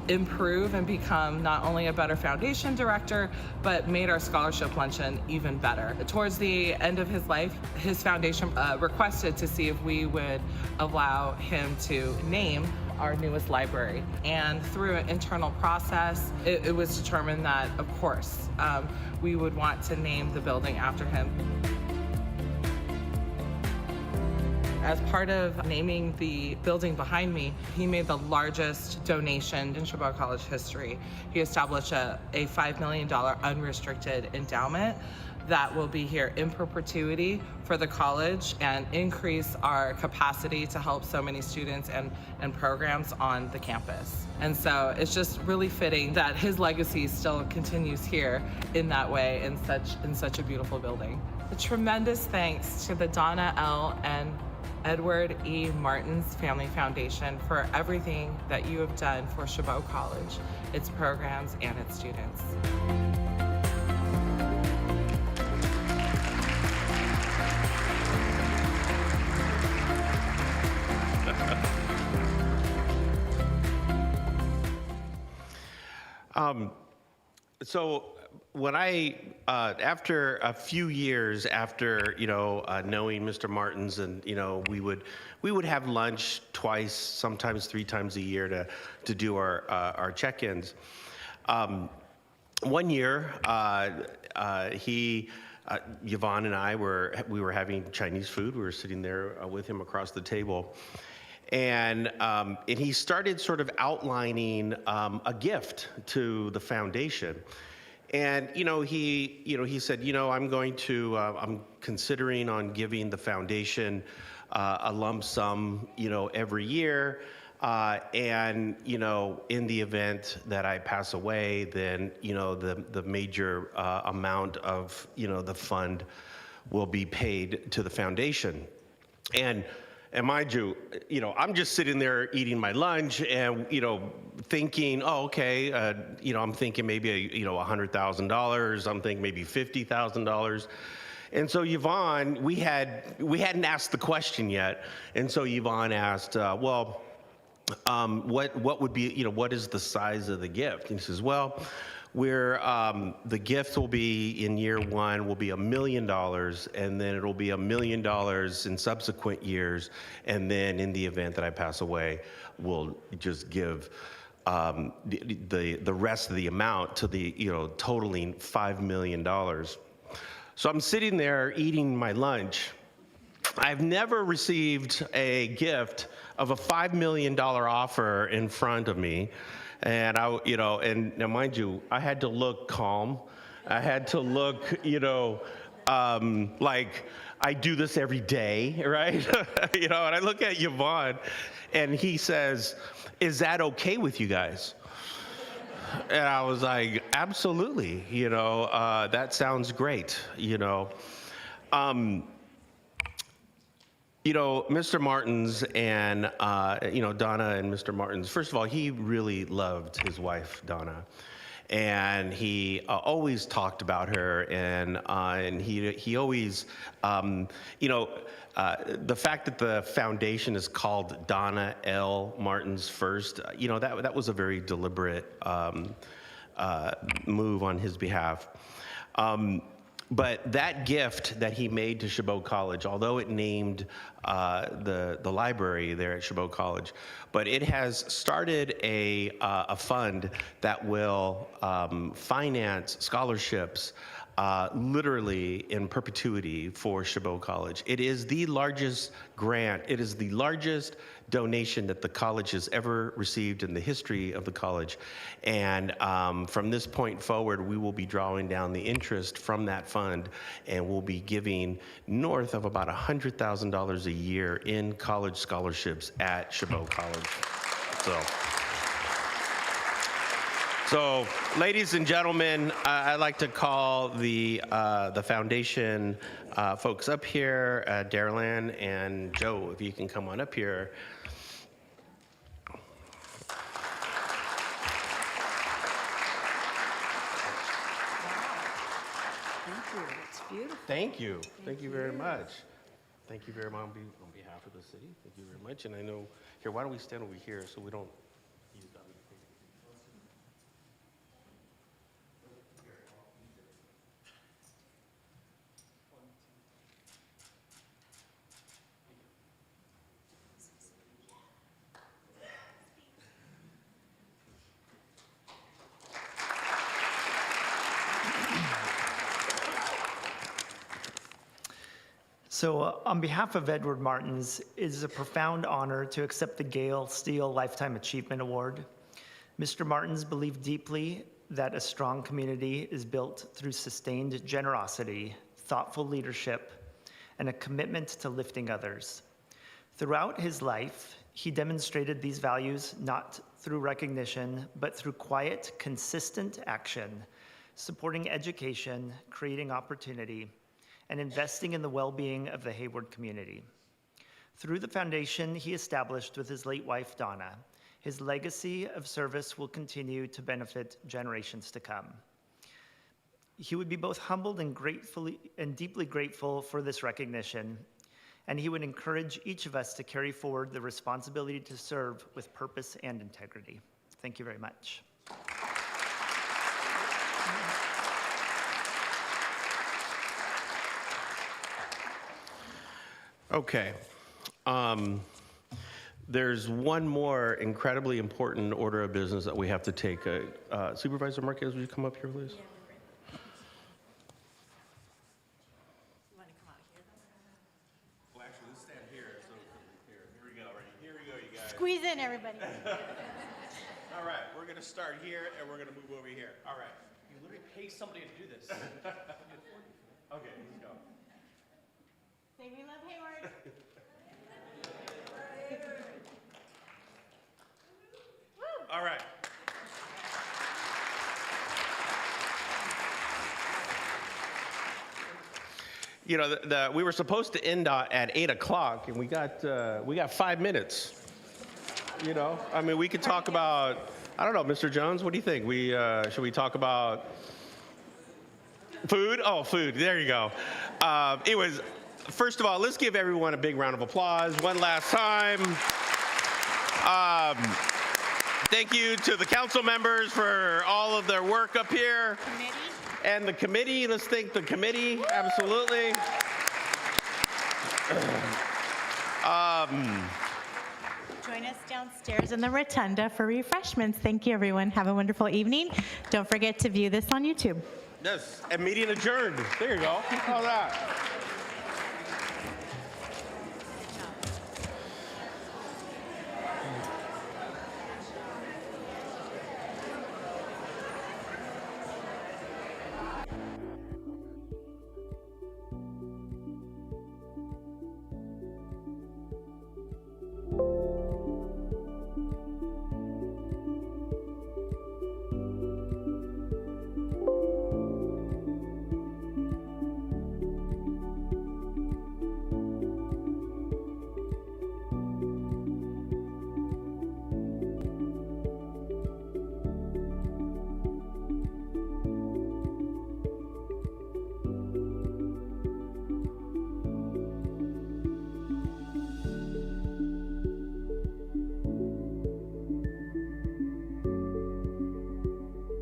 improve and become not only a better foundation director, but made our scholarship luncheon even better. Towards the end of his life, his foundation requested to see if we would allow him to name our newest library. And through an internal process, it was determined that, of course, we would want to name the building after him. As part of naming the building behind me, he made the largest donation in Chabot College history. He established a $5 million unrestricted endowment that will be here in perpetuity for the college and increase our capacity to help so many students and programs on the campus. And so it's just really fitting that his legacy still continues here in that way in such a beautiful building. A tremendous thanks to the Donna L. and Edward E. Martins Family Foundation for everything that you have done for Chabot College, its programs, and its students. So when after a few years after, knowing Mr. Martins, and, we would have lunch twice, sometimes 3 times a year to do our check-ins. One year, Yvonne and I we were having Chinese food. We were sitting there with him across the table. And he started sort of outlining a gift to the foundation. And, he said, I'm considering on giving the foundation a lump sum, every year. And, in the event that I pass away, then, the major amount of, the fund will be paid to the foundation. And mind you, I'm just sitting there eating my lunch and, thinking, oh, okay, I'm thinking maybe, $100,000. I'm thinking maybe $50,000. And so Yvonne, we hadn't asked the question yet. And so Yvonne asked, what would be, what is the size of the gift? And he says, well, the gift will be in year one will be $1 million, and then it'll be $1 million in subsequent years, and then in the event that I pass away, we'll just give the rest of the amount to the totaling $5 million. So I'm sitting there eating my lunch. I've never received a gift of a $5 million offer in front of me. And and now mind you, I had to look calm. I had to look, like I do this every day, right? And I look at Yvonne and he says, is that okay with you guys? And I was like, absolutely, that sounds great, Mr. Martins and, Donna and Mr. Martins, first of all, he really loved his wife, Donna. And he always talked about her, and he always, the fact that the foundation is called Donna L. Martins First, that was a very deliberate move on his behalf. But that gift that he made to Chabot College, although it named the library there at Chabot College, but it has started a fund that will finance scholarships literally in perpetuity for Chabot College. It is the largest grant, it is the largest donation that the college has ever received in the history of the college. And from this point forward, we will be drawing down the interest from that fund, and we'll be giving north of about $100,000 a year in college scholarships at Chabot College. So, ladies and gentlemen, I'd like to call the foundation folks up here, Darlan and Joe, if you can come on up here. Thank you. Thank you very much. Thank you very much on behalf of the city. Thank you very much. And I know, here, why don't we stand over here so we don't use that. So on behalf of Edward Martins, it is a profound honor to accept the Gale Steele Lifetime Achievement Award. Mr. Martins believed deeply that a strong community is built through sustained generosity, thoughtful leadership, and a commitment to lifting others. Throughout his life, he demonstrated these values not through recognition, but through quiet, consistent action, supporting education, creating opportunity, and investing in the well-being of the Hayward community. Through the foundation he established with his late wife, Donna, his legacy of service will continue to benefit generations to come. He would be both humbled and deeply grateful for this recognition, and he would encourage each of us to carry forward the responsibility to serve with purpose and integrity. Thank you very much. Okay. There's one more incredibly important order of business that we have to take. Supervisor Marquez, would you come up here, please? Well, actually, let's stand here. So here we go. Here we go, you guys. Squeeze in, everybody. All right, we're going to start here, and we're going to move over here. All right. You literally pay somebody to do this. Okay, let's go. Say we love Hayward. All right. You know, we were supposed to end at 8 o'clock, and we got 5 minutes. You know, I mean, we could talk about, I don't know, Mr. Jones, what do you think? Should we talk about food? Oh, food, there you go. Anyways, first of all, let's give everyone a big round of applause one last time. Thank you to the council members for all of their work up here. Committee. And the committee, let's thank the committee, absolutely. Join us downstairs in the rotunda for refreshments. Thank you, everyone. Have a wonderful evening. Don't forget to view this on YouTube. Yes, and meeting adjourned. There you go. How's that?